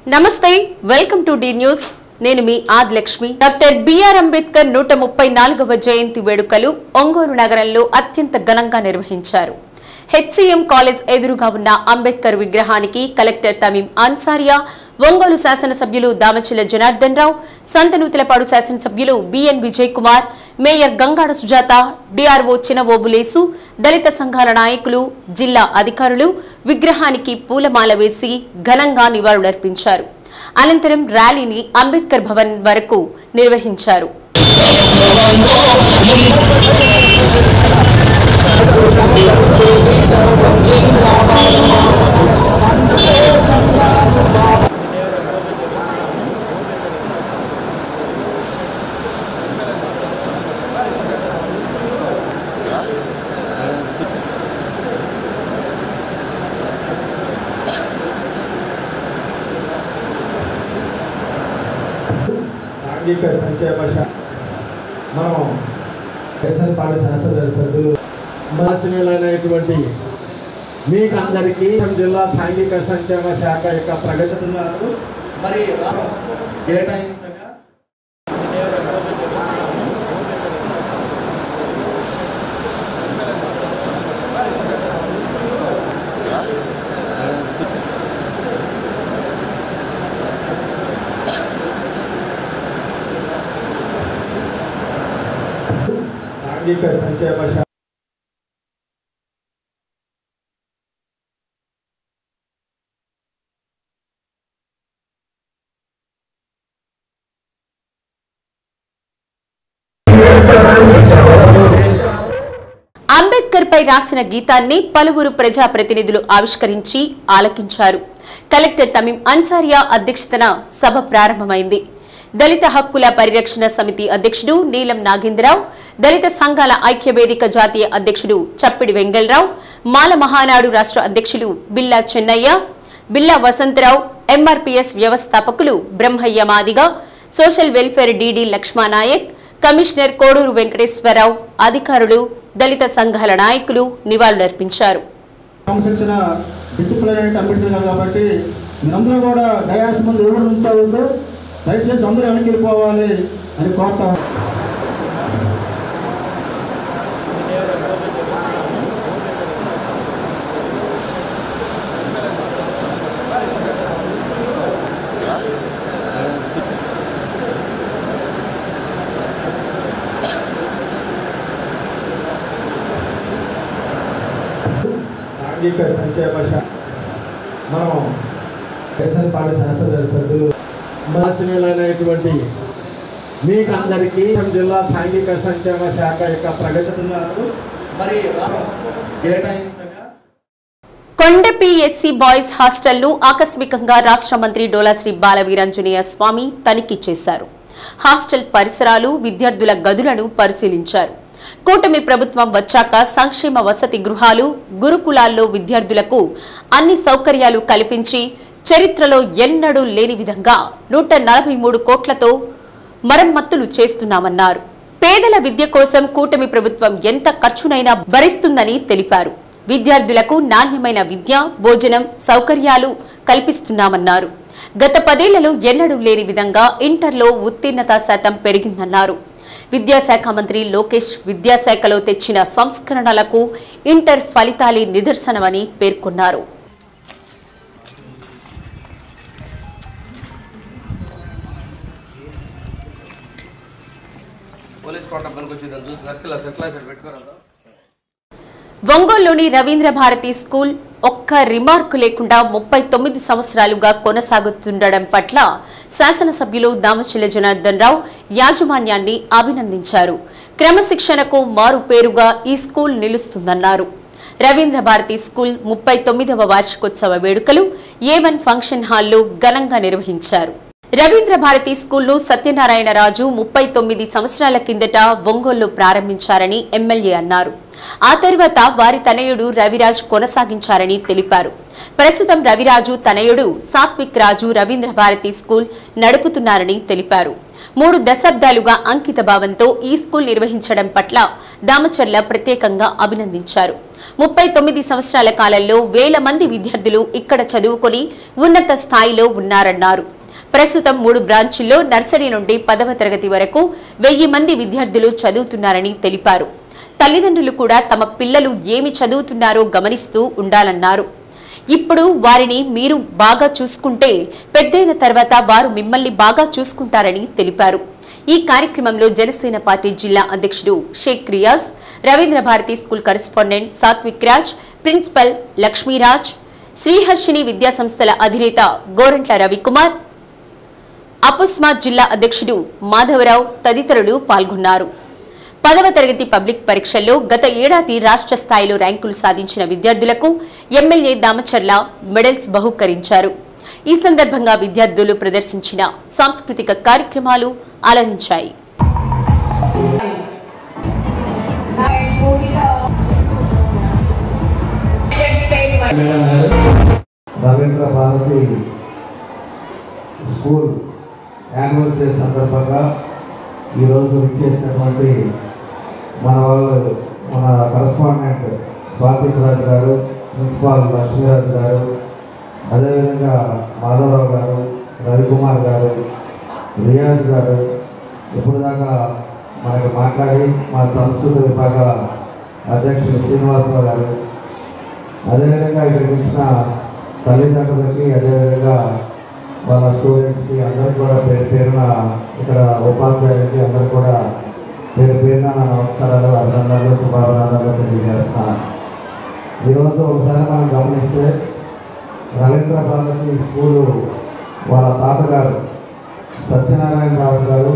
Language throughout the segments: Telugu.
నమస్తే వెల్కమ్ టు డి న్యూస్ నేను మీ ఆదిలక్ష్మి డాక్టర్ బిఆర్ అంబేద్కర్ 134వ జయంతి వేడుకలు ఒంగోలు నగరంలో అత్యంత ఘనంగా నిర్వహించారు హెచ్సిఎం కాలేజ్ ఎదురుగా ఉన్న అంబేద్కర్ విగ్రహానికి కలెక్టర్ తమీం అన్సారియా ఒంగోలు శాసనసభ్యులు దామచిల జనార్దన్ రావు సంతనూతలపాడు శాసనసభ్యులు BN Vijay Kumar mayor Gangada Sujatha DRO Chinavobulesu దళిత సంఘాల నాయకులు జిల్లా అధికారులు విగ్రహానికి పూలమాల వేసి ఘనంగా నివాళులర్పించారు అనంతరం ర్యాలీని అంబేద్కర్ భవన్ వరకు నిర్వహించారు సాంఘిక సంక్షేమ మనం పాడు శాస్త్రవేత్తలు మాసినైనటువంటి మీకు అందరికీ జిల్లా సాంఘిక సంక్షేమ శాఖ యొక్క ప్రగతిన్నారు మరి కేటాయించగా సాంఘిక సంక్షేమ శాఖ అంబేద్కర్ పై రాసిన గీతాన్ని పలువురు ప్రజా ప్రతినిధులు ఆవిష్కరించి ఆలకించారు కలెక్టర్ తమీం అన్సారియా అధ్యక్షతన సభ ప్రారంభమైంది దళిత హక్కుల పరిరక్షణ సమితి అధ్యక్షుడు నీలం నాగేంద్రరావు దళిత సంఘాల ఐక్యవేదిక జాతీయ అధ్యక్షుడు చప్పిడి వెంగళరావు మాల మహానాడు రాష్ట్ర అధ్యక్షులు బిల్లా చెన్నయ్య బిల్లా వసంతరావు ఎంఆర్పీఎస్ వ్యవస్థాపకులు Brahmaiah Madiga social welfare DD Lakshmanayak commissioner Koduru Venkateswararao అధికారులు దళిత సంఘాల నాయకులు నివాళులర్పించారు. దయచేసి అందరూ వెనక్కి వెళ్ళిపోవాలి అని కోరుతా సాంఘిక సంక్షేమ మనం పాడు శాస్త్రవేత్తలు మాసినైనటువంటి మీకు అందరికీ జిల్లా సాంఘిక సంక్షేమ శాఖ యొక్క ప్రగతిన్నారు మరి కేటాయించగా కొండ పిఎస్సి బాయ్స్ హాస్టల్ను ఆకస్మికంగా రాష్ట్ర మంత్రి డోలాశ్రీ బాలవీరాంజనేయ స్వామి తనిఖీ చేశారు హాస్టల్ పరిసరాలు విద్యార్థుల గదులను పరిశీలించారు కూటమి ప్రభుత్వం వచ్చాక సంక్షేమ వసతి గృహాలు గురుకులాల్లో విద్యార్థులకు అన్ని సౌకర్యాలు కల్పించి చరిత్రలో ఎన్నడూ లేని విధంగా 143 కోట్లతో మరమ్మతులు చేస్తున్నామన్నారు పేదల విద్య కోసం కూటమి ప్రభుత్వం ఎంత ఖర్చునైనా భరిస్తుందని తెలిపారు విద్యార్థులకు నాణ్యమైన విద్య భోజనం సౌకర్యాలు కల్పిస్తున్నామన్నారు గత 10 ఏళ్లలో ఎన్నడూ లేని విధంగా ఇంటర్లో ఉత్తీర్ణతా శాతం పెరిగిందన్నారు విద్యాశాఖ మంత్రి లోకేష్ విద్యాశాఖలో తెచ్చిన సంస్కరణలకు ఇంటర్ ఫలితాలే నిదర్శనమని పేర్కొన్నారు ఒంగోలులోని రవీంద్ర భారతి స్కూల్ ఒక్క రిమార్కు లేకుండా 39 సంవత్సరాలుగా కొనసాగుతుండడం పట్ల శాసనసభ్యులు దామచిల జనార్దన్ రావు యాజమాన్యాన్ని అభినందించారు క్రమశిక్షణకు మారు పేరుగా ఈ స్కూల్ నిలుస్తుందన్నారు రవీంద్ర భారతి స్కూల్ 39వ వార్షికోత్సవ వేడుకలు A1 ఫంక్షన్ హాల్లో ఘనంగా నిర్వహించారు రవీంద్ర భారతి స్కూల్ను సత్యనారాయణ రాజు 39 సంవత్సరాల కిందట ఒంగోలులో ప్రారంభించారని ఎమ్మెల్యే అన్నారు ఆ తర్వాత వారి తనయుడు రవిరాజ్ కొనసాగించారని తెలిపారు ప్రస్తుతం రవిరాజు తనయుడు సాత్విక్ రాజు రవీంద్ర భారతి స్కూల్ నడుపుతున్నారని తెలిపారు 3 దశాబ్దాలుగా అంకిత భావంతో ఈ స్కూల్ నిర్వహించడం పట్ల దామచర్ల ప్రత్యేకంగా అభినందించారు 39 సంవత్సరాల కాలంలో వేల మంది విద్యార్థులు ఇక్కడ చదువుకొని ఉన్నత స్థాయిలో ఉన్నారన్నారు. ప్రస్తుతం 3 బ్రాంచుల్లో నర్సరీ నుండి 10వ తరగతి వరకు 1000 మంది విద్యార్థులు చదువుతున్నారని తెలిపారు. తల్లిదండ్రులు కూడా తమ పిల్లలు ఏమి చదువుతున్నారో గమనిస్తూ ఉండాలన్నారు. ఇప్పుడు వారిని మీరు బాగా చూసుకుంటే పెద్దయిన తర్వాత వారు మిమ్మల్ని బాగా చూసుకుంటారని తెలిపారు. ఈ కార్యక్రమంలో జనసేన పార్టీ జిల్లా అధ్యక్షుడు Sheikh Riyaz, Ravindra Bharati school correspondent Satvik Raj, principal Lakshmiraj, Sriharshini విద్యాసంస్థల అధినేత గోరంట్ల రవికుమార్, అపుస్మా జిల్లా అధ్యక్షుడు మాధవరావు తదితరులు పాల్గొన్నారు. 10వ తరగతి పబ్లిక్ పరీక్షల్లో గత ఏడాది రాష్ట్ర స్థాయిలో ర్యాంకులు సాధించిన విద్యార్థులకు ఎమ్మెల్యే దామచర్ల మెడల్స్ బహూకరించారు. ఈ సందర్భంగా విద్యార్థులు ప్రదర్శించిన సాంస్కృతిక కార్యక్రమాలు అలరించాయి. Ravindra Bharati school annual day సందర్భంగా ఈరోజు విచ్చేసినటువంటి మన కరెస్పాండెంట్ స్వాతిక్ రాజ్ గారు, ప్రిన్సిపాల్ లక్ష్మీరాజ్ గారు, అదేవిధంగా మాధవరావు గారు, రవికుమార్ గారు, రియాజ్ గారు ఇప్పుడు దాకా మనకు మాట్లాడి మా సంస్కృతి విభాగ అధ్యక్షుడు శ్రీనివాసరావు గారు, అదేవిధంగా ఇక్కడికి వచ్చిన తల్లిదండ్రులకి, అదేవిధంగా వాళ్ళ స్టూడెంట్స్కి అందరికీ కూడా పేరున ఇక్కడ ఉపాధ్యాయులకి అందరూ కూడా పేరున నమస్కారాలు, అభినందనలు, శుభాభినందనలు తెలియజేస్తున్నాను. ఈరోజు ఒకసారి మనం గమనిస్తే రవీంద్ర భారతి స్కూలు వాళ్ళ తాతగారు సత్యనారాయణ రావు గారు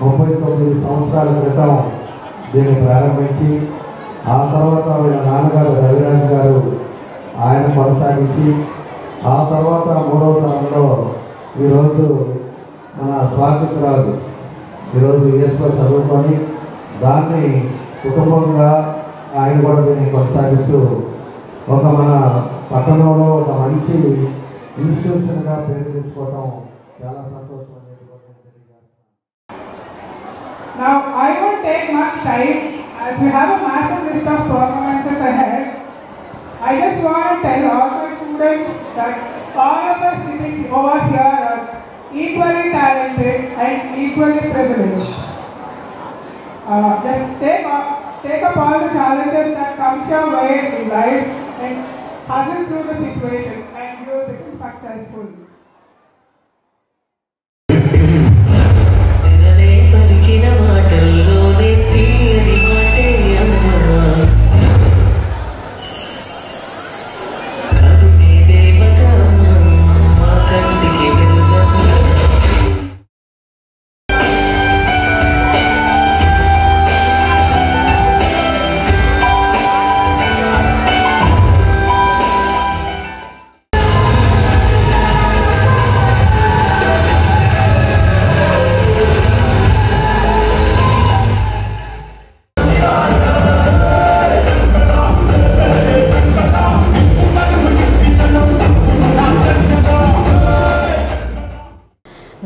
39 సంవత్సరాల క్రితం దీన్ని ప్రారంభించి ఆ తర్వాత వీళ్ళ నాన్నగారు రవిరాజ్ గారు ఆయన కొనసాగించి ఆ తర్వాత 3వ తరంలో ఈరోజు మన స్వాతిక్ రాజు ఈరోజు యుఎస్లో చదువుకొని దాన్ని కుటుంబంగా ఆయన కూడా దీన్ని కొనసాగిస్తూ ఒక మన పట్టణంలో ఒక మంచి ఇన్స్టిట్యూషన్గా పేరు తెచ్చుకోవడం చాలా సంతోషం. Now I won't take much time as we have a massive list of performances ahead. I just want to tell all my students that all of us sitting over here are equally talented and equally privileged. Just take up all the challenges that come your way in life and hustle through the situation and you will become successful.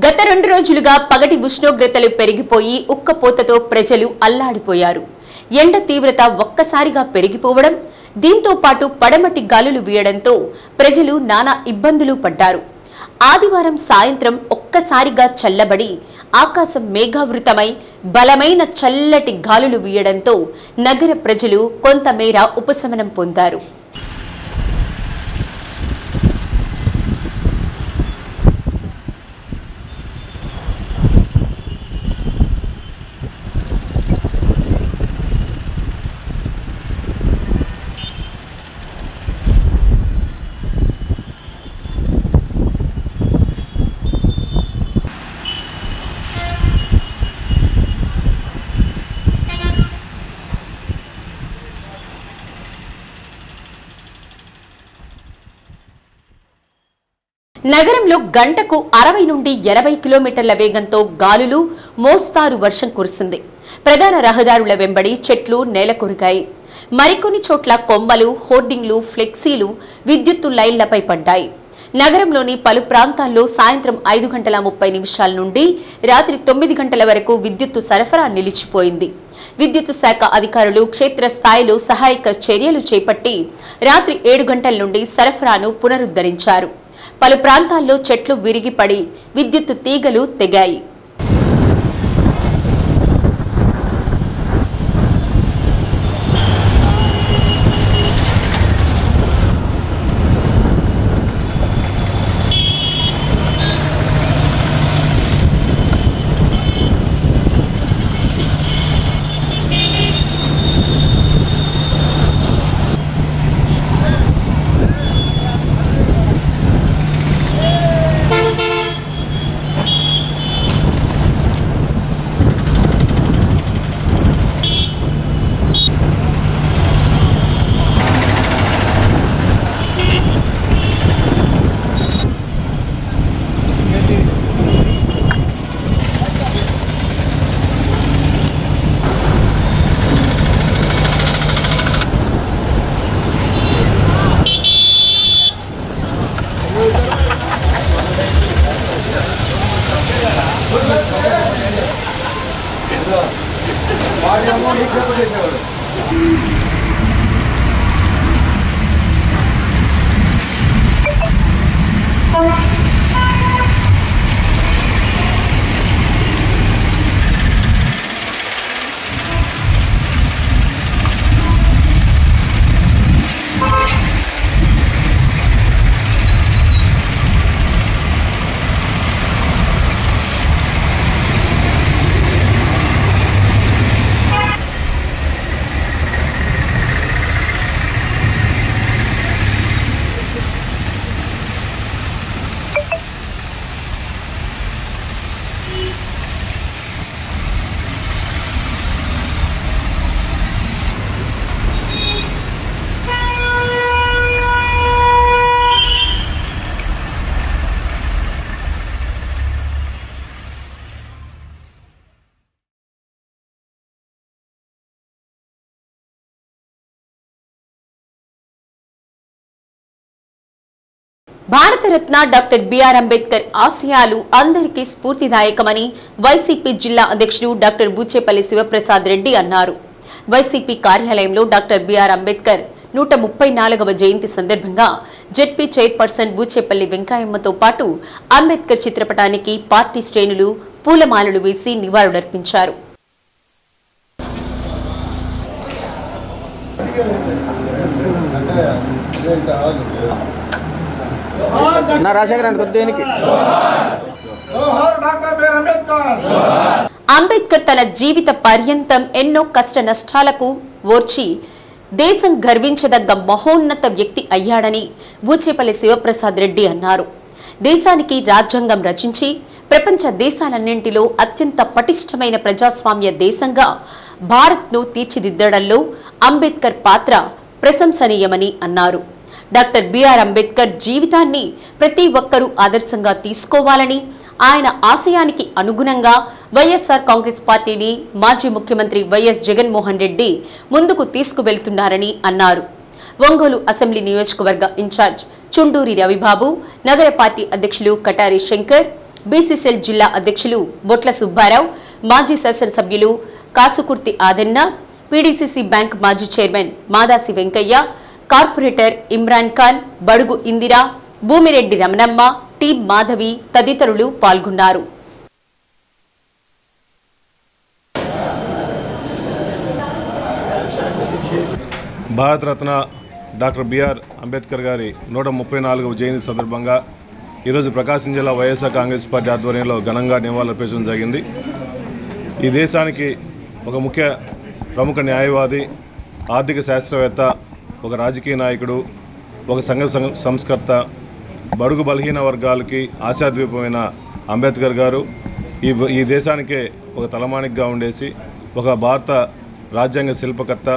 గత 2 రోజులుగా పగటి ఉష్ణోగ్రతలు పెరిగిపోయి ఉక్కపోతతో ప్రజలు అల్లాడిపోయారు. ఎండ తీవ్రత ఒక్కసారిగా పెరిగిపోవడం, దీంతో పాటు పడమటి గాలులు వీయడంతో ప్రజలు నానా ఇబ్బందులు పడ్డారు. ఆదివారం సాయంత్రం ఒక్కసారిగా చల్లబడి ఆకాశం మేఘావృతమై బలమైన చల్లటి గాలులు వీయడంతో నగర ప్రజలు కొంతమేర ఉపశమనం పొందారు. నగరంలో గంటకు 60 నుండి 80 కిలోమీటర్ల వేగంతో గాలులు, మోస్తారు వర్షం కురిసింది. ప్రధాన రహదారుల వెంబడి చెట్లు నేలకొరిగాయి. మరికొన్ని చోట్ల కొమ్మలు, హోర్డింగ్లు, ఫ్లెక్సీలు విద్యుత్తు లైన్లపై పడ్డాయి. నగరంలోని పలు ప్రాంతాల్లో సాయంత్రం 5:30 నుండి రాత్రి 9 గంటల వరకు విద్యుత్తు సరఫరా నిలిచిపోయింది. విద్యుత్ శాఖ అధికారులు క్షేత్రస్థాయిలో సహాయక చర్యలు చేపట్టి రాత్రి 7 గంటల నుండి సరఫరాను పునరుద్ధరించారు. పలు ప్రాంతాల్లో చెట్లు విరిగిపడి విద్యుత్ తీగలు తెగాయి. భారతరత్న డాక్టర్ బిఆర్ అంబేద్కర్ ఆశయాలు అందరికీ స్ఫూర్తిదాయకమని వైసీపీ జిల్లా అధ్యక్షుడు డాక్టర్ బూచేపల్లి శివప్రసాద్ రెడ్డి అన్నారు. వైసీపీ కార్యాలయంలో డాక్టర్ బిఆర్ అంబేద్కర్ 134వ జయంతి సందర్భంగా జెడ్పీ చైర్పర్సన్ బూచేపల్లి వెంకయ్యమ్మతో పాటు అంబేద్కర్ చిత్రపటానికి పార్టీ శ్రేణులు పూలమాలలు వేసి నివాళులర్పించారు. అంబేద్కర్ తన జీవిత పర్యంతం ఎన్నో కష్ట నష్టాలకు ఓర్చి దేశం గర్వించదగ్గ మహోన్నత వ్యక్తి అయ్యాడని బూచేపల్లి శివప్రసాద్ రెడ్డి అన్నారు. దేశానికి రాజ్యాంగం రచించి ప్రపంచ దేశాలన్నింటిలో అత్యంత పటిష్టమైన ప్రజాస్వామ్య దేశంగా భారత్ను తీర్చిదిద్దడంలో అంబేద్కర్ పాత్ర ప్రశంసనీయమని అన్నారు. డాక్టర్ బిఆర్ అంబేద్కర్ జీవితాన్ని ప్రతి ఒక్కరూ ఆదర్శంగా తీసుకోవాలని, ఆయన ఆశయానికి అనుగుణంగా వైఎస్ఆర్ కాంగ్రెస్ పార్టీని మాజీ ముఖ్యమంత్రి వైఎస్ జగన్మోహన్ రెడ్డి ముందుకు తీసుకువెళ్తున్నారని అన్నారు. ఒంగోలు అసెంబ్లీ నియోజకవర్గ ఇన్ఛార్జ్ చుండూరి రవిబాబు, నగర పార్టీ అధ్యక్షులు కటారి శంకర్, బీసీసీఎల్ జిల్లా అధ్యక్షులు బొట్ల సుబ్బారావు, మాజీ శాసనసభ్యులు కాసుకుర్తి ఆదన్న, పీడీసీసీ బ్యాంక్ మాజీ చైర్మన్ మాదాసి వెంకయ్య, కార్పొరేటర్ ఇమ్రాన్ ఖాన్, బడుగు ఇందిరా, భూమిరెడ్డి రమణమ్మ, టీ మాధవి తదితరులు పాల్గొన్నారు. భారతరత్న డాక్టర్ బిఆర్ అంబేద్కర్ గారి 134వ జయంతి సందర్భంగా ఈరోజు ప్రకాశం జిల్లా వైఎస్ఆర్ కాంగ్రెస్ పార్టీ ఆధ్వర్యంలో ఘనంగా నివాళులర్పించడం జరిగింది. ఈ దేశానికి ఒక ప్రముఖ న్యాయవాది, ఆర్థిక శాస్త్రవేత్త, ఒక రాజకీయ నాయకుడు, ఒక సంఘ సంస్కర్త, బడుగు బలహీన వర్గాలకి ఆశాద్వీపమైన అంబేద్కర్ గారు ఈ దేశానికే ఒక తలమానికగా ఉండేసి ఒక భారత రాజ్యాంగ శిల్పకర్త.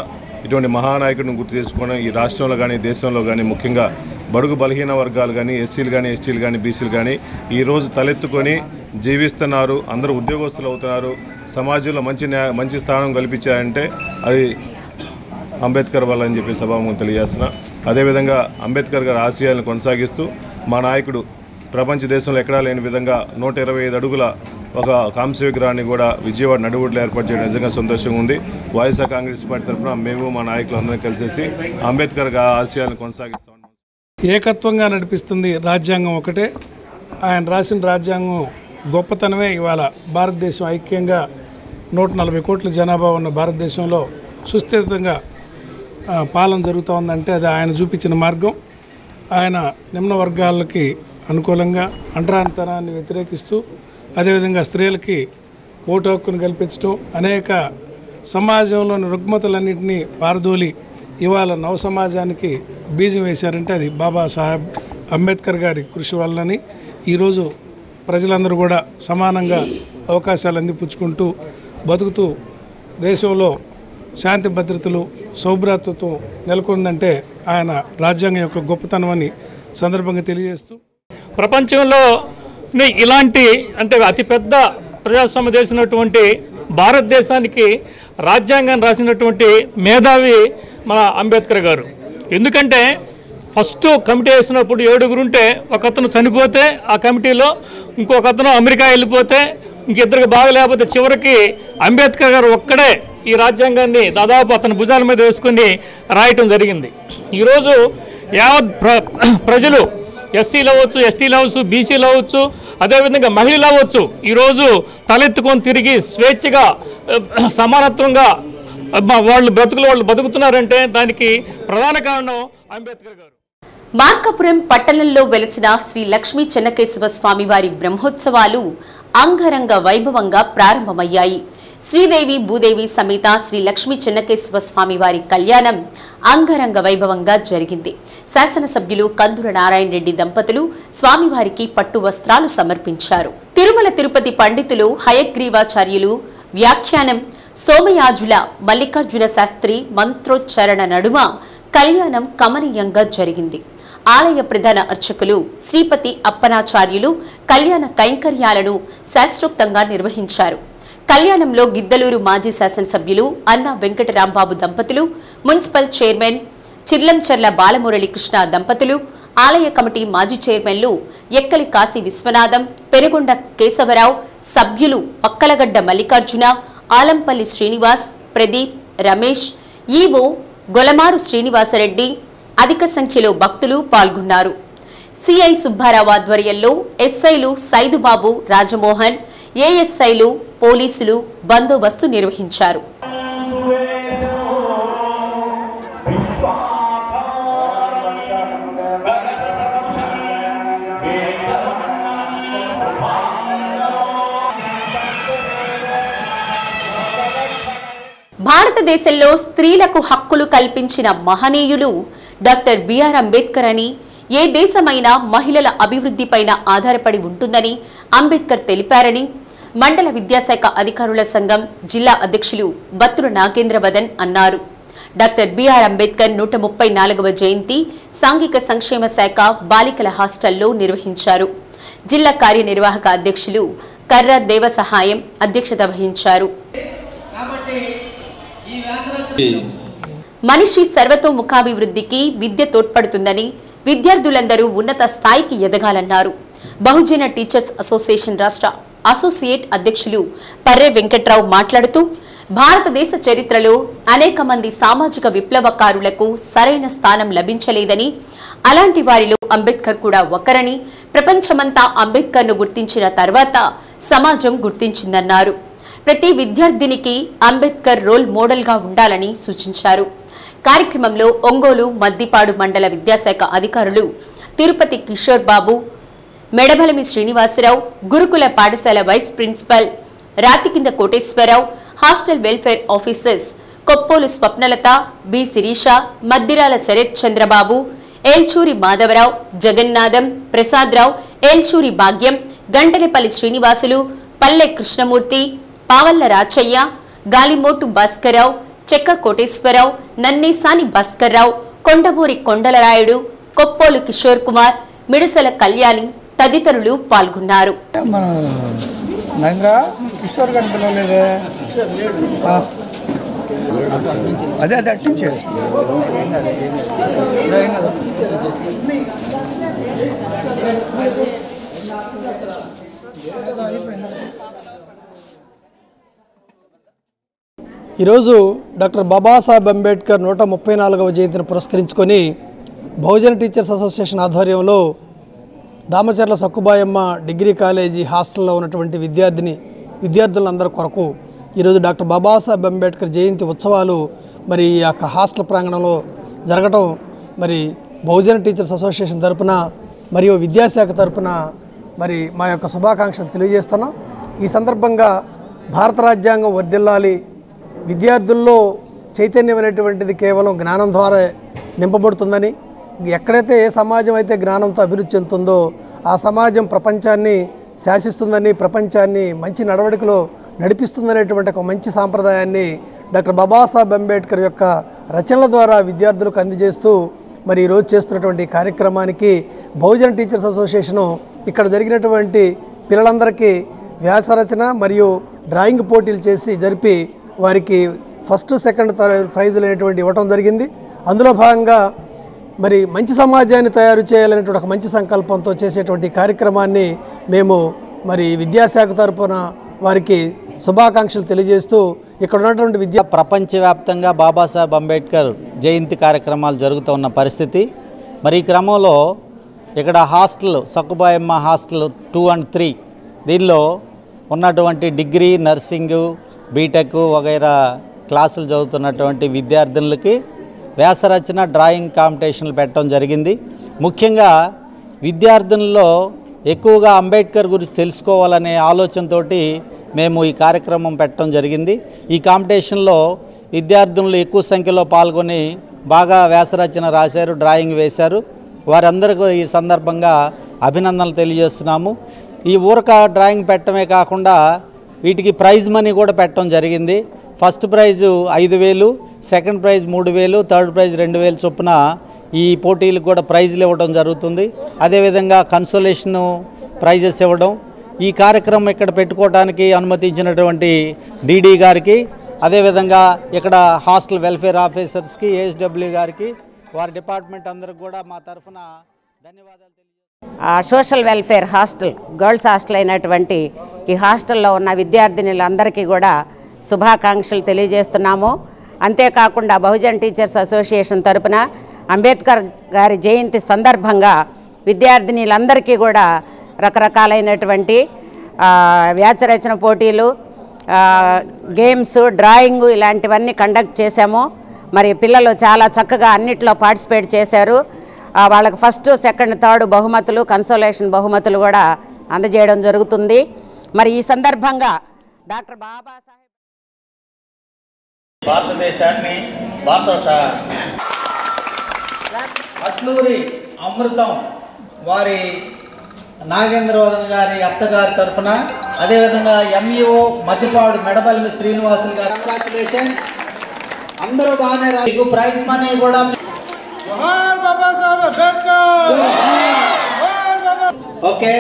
ఇటువంటి మహానాయకుడిని గుర్తు చేసుకొని ఈ రాష్ట్రంలో కానీ దేశంలో కానీ ముఖ్యంగా బడుగు బలహీన వర్గాలు కానీ ఎస్సీలు కానీ ఎస్టీలు కానీ బీసీలు కానీ ఈరోజు తలెత్తుకొని జీవిస్తున్నారు. అందరూ ఉద్యోగస్తులు అవుతున్నారు. సమాజంలో మంచి స్థానం కల్పించారంటే అది అంబేద్కర్ వల్ల అని చెప్పి సభాముఖంగా తెలియజేస్తున్నా. అదేవిధంగా అంబేద్కర్ గారి ఆశయాలను కొనసాగిస్తూ మా నాయకుడు ప్రపంచ దేశంలో ఎక్కడా లేని విధంగా 125 అడుగుల ఒక కాంస్య విగ్రహాన్ని కూడా విజయవాడ నడిబొడ్డులో ఏర్పాటు చేయడం నిజంగా సంతోషంగా ఉంది. వైఎస్ఆర్ కాంగ్రెస్ పార్టీ తరఫున మేము మా నాయకులు అందరం కలిసేసి అంబేద్కర్ ఆశయాలను కొనసాగిస్తాం. ఏకత్వంగా నడిపిస్తుంది రాజ్యాంగం ఒకటే. ఆయన రాసిన రాజ్యాంగం గొప్పతనమే ఇవాళ భారతదేశం ఐక్యంగా 140 కోట్ల జనాభా ఉన్న భారతదేశంలో సుస్థిరంగా పాలన జరుగుతూ ఉందంటే అది ఆయన చూపించిన మార్గం. ఆయన నిమ్న వర్గాలకి అనుకూలంగా అంటరానితనాన్ని వ్యతిరేకిస్తూ అదేవిధంగా స్త్రీలకి ఓటు హక్కును కల్పించడం, అనేక సమాజంలోని రుగ్మతలన్నింటినీ పారదోలి ఇవాళ నవ సమాజానికి బీజం వేశారంటే అది బాబాసాహెబ్ అంబేద్కర్ గారి కృషి వల్లని. ఈరోజు ప్రజలందరూ కూడా సమానంగా అవకాశాలు అందిపుచ్చుకుంటూ బతుకుతూ దేశంలో శాంతి భద్రతలు సౌభ్రాతృత్వం నెలకొందంటే ఆయన రాజ్యాంగం యొక్క గొప్పతనం అని సందర్భంగా తెలియజేస్తూ, ప్రపంచంలో ఇలాంటి అంటే అతిపెద్ద ప్రజాస్వామ్య దేశమైనటువంటి భారతదేశానికి రాజ్యాంగాన్ని రాసినటువంటి మేధావి మన అంబేద్కర్ గారు. ఎందుకంటే ఫస్ట్ కమిటీ వేసినప్పుడు 7 ఉంటే ఒకతను చనిపోతే ఆ కమిటీలో ఇంకొకతను అమెరికా వెళ్ళిపోతే ఇంకిద్దరికి బాగలేకపోతే చివరికి అంబేద్కర్ గారు ఒక్కడే ఈ రాజ్యాంగాన్ని దాదాపు అతని భుజాల మీద వేసుకొని రాయటం జరిగింది. ఈరోజు యావత్ ప్రజలు ఎస్సీలు అవ్వచ్చు, ఎస్టీలు అవ్వచ్చు, బీసీలు అవ్వచ్చు, అదేవిధంగా మహిళలు అవ్వచ్చు, ఈరోజు తలెత్తుకొని తిరిగి స్వేచ్ఛగా సమానత్వంగా వాళ్ళు బతుకుతున్నారంటే దానికి ప్రధాన కారణం అంబేద్కర్ గారు. మార్కాపురం పట్టణంలో వెలిసిన శ్రీ లక్ష్మీ చెన్నకేశవ స్వామి వారి బ్రహ్మోత్సవాలు అంగరంగ వైభవంగా ప్రారంభమయ్యాయి. శ్రీదేవి భూదేవి సమేత శ్రీ లక్ష్మీ చెన్నకేశవ స్వామి వారి కళ్యాణం అంగరంగ వైభవంగా జరిగింది. శాసనసభ్యులు కందుల నారాయణ రెడ్డి దంపతులు స్వామివారికి పట్టు వస్త్రాలు సమర్పించారు. తిరుమల తిరుపతి పండితులు హయగ్రీవాచార్యులు వ్యాఖ్యానం సోమయాజుల మల్లికార్జున శాస్త్రి మంత్రోచ్చరణ నడుమ కళ్యాణం కమనీయంగా జరిగింది. ఆలయ ప్రధాన అర్చకులు శ్రీపతి అప్పనాచార్యులు కళ్యాణ కైంకర్యాలను శాస్త్రోక్తంగా నిర్వహించారు. కళ్యాణంలో గిద్దలూరు మాజీ శాసనసభ్యులు అన్నా వెంకటరాంబాబు దంపతులు, మున్సిపల్ చైర్మన్ చిర్లంచర్ల బాలమురళీకృష్ణ దంపతులు, ఆలయ కమిటీ మాజీ చైర్మన్లు ఎక్కలి కాశీ విశ్వనాథం, పెనుగొండ కేశవరావు, సభ్యులు అక్కలగడ్డ మల్లికార్జున, ఆలంపల్లి శ్రీనివాస్, ప్రదీప్, రమేష్, ఈవో గొలమారు శ్రీనివాసరెడ్డి, అధిక సంఖ్యలో భక్తులు పాల్గొన్నారు. సిఐ సుబ్బారావు ఆధ్వర్యంలో ఎస్ఐలు సైదుబాబు, రాజమోహన్, ఏఎస్ఐలు, పోలీసులు బందోబస్తు నిర్వహించారు. భారతదేశంలో స్త్రీలకు హక్కులు కల్పించిన మహనీయులు డాక్టర్ బిఆర్ అంబేద్కర్ అని, ఏ దేశమైనా మహిళల అభివృద్ధిపైన ఆధారపడి ఉంటుందని అంబేద్కర్ తెలిపారని మండల విద్యాశాఖ అధికారుల సంఘం జిల్లా అధ్యక్షులు బత్తుల నాగేంద్రవదన్ అన్నారు. డాక్టర్ బిఆర్ అంబేద్కర్ 134వ జయంతి సాంఘిక సంక్షేమ శాఖ బాలికల హాస్టల్లో నిర్వహించారు. జిల్లా కార్యనిర్వాహక అధ్యక్షులు కర్ర దేవసహాయం అధ్యక్షత వహించారు. మనిషి సర్వతోముఖాభివృద్ధికి విద్య తోడ్పడుతుందని, విద్యార్థులందరూ ఉన్నత స్థాయికి ఎదగాలన్నారు. బహుజన టీచర్స్ అసోసియేషన్ రాష్ట్ర అసోసియేట్ అధ్యక్షులు పర్రె వెంకట్రావు మాట్లాడుతూ, భారతదేశ చరిత్రలో అనేక మంది సామాజిక విప్లవకారులకు సరైన స్థానం లభించలేదని, అలాంటి వారిలో అంబేద్కర్ కూడా ఒకరని, ప్రపంచమంతా అంబేద్కర్ను గుర్తించిన తర్వాత సమాజం గుర్తించిందన్నారు. ప్రతి విద్యార్థినికి అంబేద్కర్ రోల్ మోడల్గా ఉండాలని సూచించారు. కార్యక్రమంలో ఒంగోలు మద్దిపాడు మండల విద్యాశాఖ అధికారులు తిరుపతి కిషోర్ బాబు, మెడబలమి శ్రీనివాసరావు, గురుకుల పాఠశాల vice principal Rathikinda Koteswararao, hostel welfare officers Koppolu Swapnalatha, B Sirisha, Maddirala Sarath Chandrababu, Elchuri Madhavarao, Jagannatham, Prasadarao, Elchuri Bhagyam, Gantanepalli Srinivasulu, పల్లె కృష్ణమూర్తి, పావల్ల రాచయ్య, గాలిమోటు భాస్కర్రావు, చెక్క కోటేశ్వరరావు, నన్నేసాని భాస్కర్రావు, కొండమూరి కొండలరాయుడు, కొప్పోలు కిషోర్ కుమార్, మిడిసల కళ్యాణి తదితరులు పాల్గొన్నారు. ఈరోజు డాక్టర్ బాబాసాహెబ్ అంబేద్కర్ 134వ జయంతిని పురస్కరించుకొని బహుజన టీచర్స్ అసోసియేషన్ ఆధ్వర్యంలో దామచర్ల సక్కుబాయమ్మ డిగ్రీ కాలేజీ హాస్టల్లో ఉన్నటువంటి విద్యార్థులందరి కొరకు ఈరోజు డాక్టర్ బాబాసాహెబ్ అంబేద్కర్ జయంతి ఉత్సవాలు మరి ఈ యొక్క హాస్టల్ ప్రాంగణంలో జరగటం మరి బహుజన టీచర్స్ అసోసియేషన్ తరపున మరియు విద్యాశాఖ తరపున మరి మా యొక్క శుభాకాంక్షలు తెలియజేస్తున్నాం. ఈ సందర్భంగా భారత రాజ్యాంగం వర్ధిల్లాలి, విద్యార్థుల్లో చైతన్యం అనేటువంటిది కేవలం జ్ఞానం ద్వారా నింపబడుతుందని, ఎక్కడైతే ఏ సమాజం అయితే జ్ఞానంతో అభివృద్ధి చెందుతుందో ఆ సమాజం ప్రపంచాన్ని శాసిస్తుందని, ప్రపంచాన్ని మంచి నడవడికలో నడిపిస్తుందనేటువంటి ఒక మంచి సాంప్రదాయాన్ని డాక్టర్ బాబాసాహెబ్ అంబేద్కర్ యొక్క రచనల ద్వారా విద్యార్థులకు అందజేస్తూ మరి ఈరోజు చేస్తున్నటువంటి కార్యక్రమానికి బహుజన టీచర్స్ అసోసియేషను ఇక్కడ జరిగినటువంటి పిల్లలందరికీ వ్యాసరచన మరియు డ్రాయింగ్ పోటీలు జరిపి వారికి ఫస్ట్ సెకండ్ ప్రైజులు అనేటువంటి ఇవ్వటం జరిగింది. అందులో భాగంగా మరి మంచి సమాజాన్ని తయారు చేయాలనేటువంటి ఒక మంచి సంకల్పంతో చేసేటువంటి కార్యక్రమాన్ని మేము మరి విద్యాశాఖ తరపున వారికి శుభాకాంక్షలు తెలియజేస్తూ ఇక్కడ ఉన్నటువంటి ప్రపంచవ్యాప్తంగా బాబాసాహెబ్ అంబేద్కర్ జయంతి కార్యక్రమాలు జరుగుతున్న పరిస్థితి. మరి ఈ క్రమంలో ఇక్కడ హాస్టల్ సక్కుబాయమ్మ హాస్టల్ 2 and 3 దీనిలో ఉన్నటువంటి డిగ్రీ, నర్సింగు, బీటెక్ వగైరా క్లాసులు చదువుతున్నటువంటి విద్యార్థులకి వ్యాసరచన, డ్రాయింగ్ కాంపిటీషన్లు పెట్టడం జరిగింది. ముఖ్యంగా విద్యార్థుల్లో ఎక్కువగా అంబేద్కర్ గురించి తెలుసుకోవాలనే ఆలోచనతోటి మేము ఈ కార్యక్రమం పెట్టడం జరిగింది. ఈ కాంపిటీషన్లో విద్యార్థులు ఎక్కువ సంఖ్యలో పాల్గొని బాగా వ్యాసరచన రాశారు, డ్రాయింగ్ వేశారు. వారందరికీ ఈ సందర్భంగా అభినందనలు తెలియజేస్తున్నాము. ఈ ఊరక డ్రాయింగ్ పెట్టడమే కాకుండా వీటికి ప్రైజ్ మనీ కూడా పెట్టడం జరిగింది. First prize 5,000, second prize 3,000, third prize 2,000 చొప్పున ఈ పోటీలకు కూడా ప్రైజులు ఇవ్వడం జరుగుతుంది. అదేవిధంగా కన్సోలేషన్ ప్రైజెస్ ఇవ్వడం. ఈ కార్యక్రమం ఇక్కడ పెట్టుకోవడానికి అనుమతించినటువంటి డీడీ గారికి, అదేవిధంగా ఇక్కడ హాస్టల్ వెల్ఫేర్ ఆఫీసర్స్కి, ఏఎస్డబ్ల్యూ గారికి, వారి డిపార్ట్మెంట్ అందరికి కూడా మా తరఫున ధన్యవాదాలు తెలియజేస్తున్నాను. Social welfare hostel, girls hostel అయినటువంటి ఈ హాస్టల్లో ఉన్న విద్యార్థినులందరికీ కూడా శుభాకాంక్షలు తెలియజేస్తున్నాము. అంతేకాకుండా బహుజన్ టీచర్స్ అసోసియేషన్ తరపున అంబేద్కర్ గారి జయంతి సందర్భంగా విద్యార్థినులందరికీ కూడా రకరకాలైనటువంటి వ్యాసరచన పోటీలు, గేమ్స్, డ్రాయింగ్ ఇలాంటివన్నీ కండక్ట్ చేశాము. మరి పిల్లలు చాలా చక్కగా అన్నిట్లో పార్టిసిపేట్ చేశారు. వాళ్ళకి ఫస్ట్, సెకండ్, థర్డ్ బహుమతులు, కన్సోలేషన్ బహుమతులు కూడా అందజేయడం జరుగుతుంది. మరి ఈ సందర్భంగా డాక్టర్ బాబాసాహెబ్ భారతదేశాన్ని అట్లూరి అమృతం వారి నాగేంద్రవదన్ గారి అత్తగారి తరఫున, అదేవిధంగా ఎంఈఓ మద్దిపాడు మెడబల్లి శ్రీనివాసులు గారు కంగ్రాచులేషన్స్. అందరూ బాగానే మీకు ప్రైజ్ మనీ కూడా. ఓకే,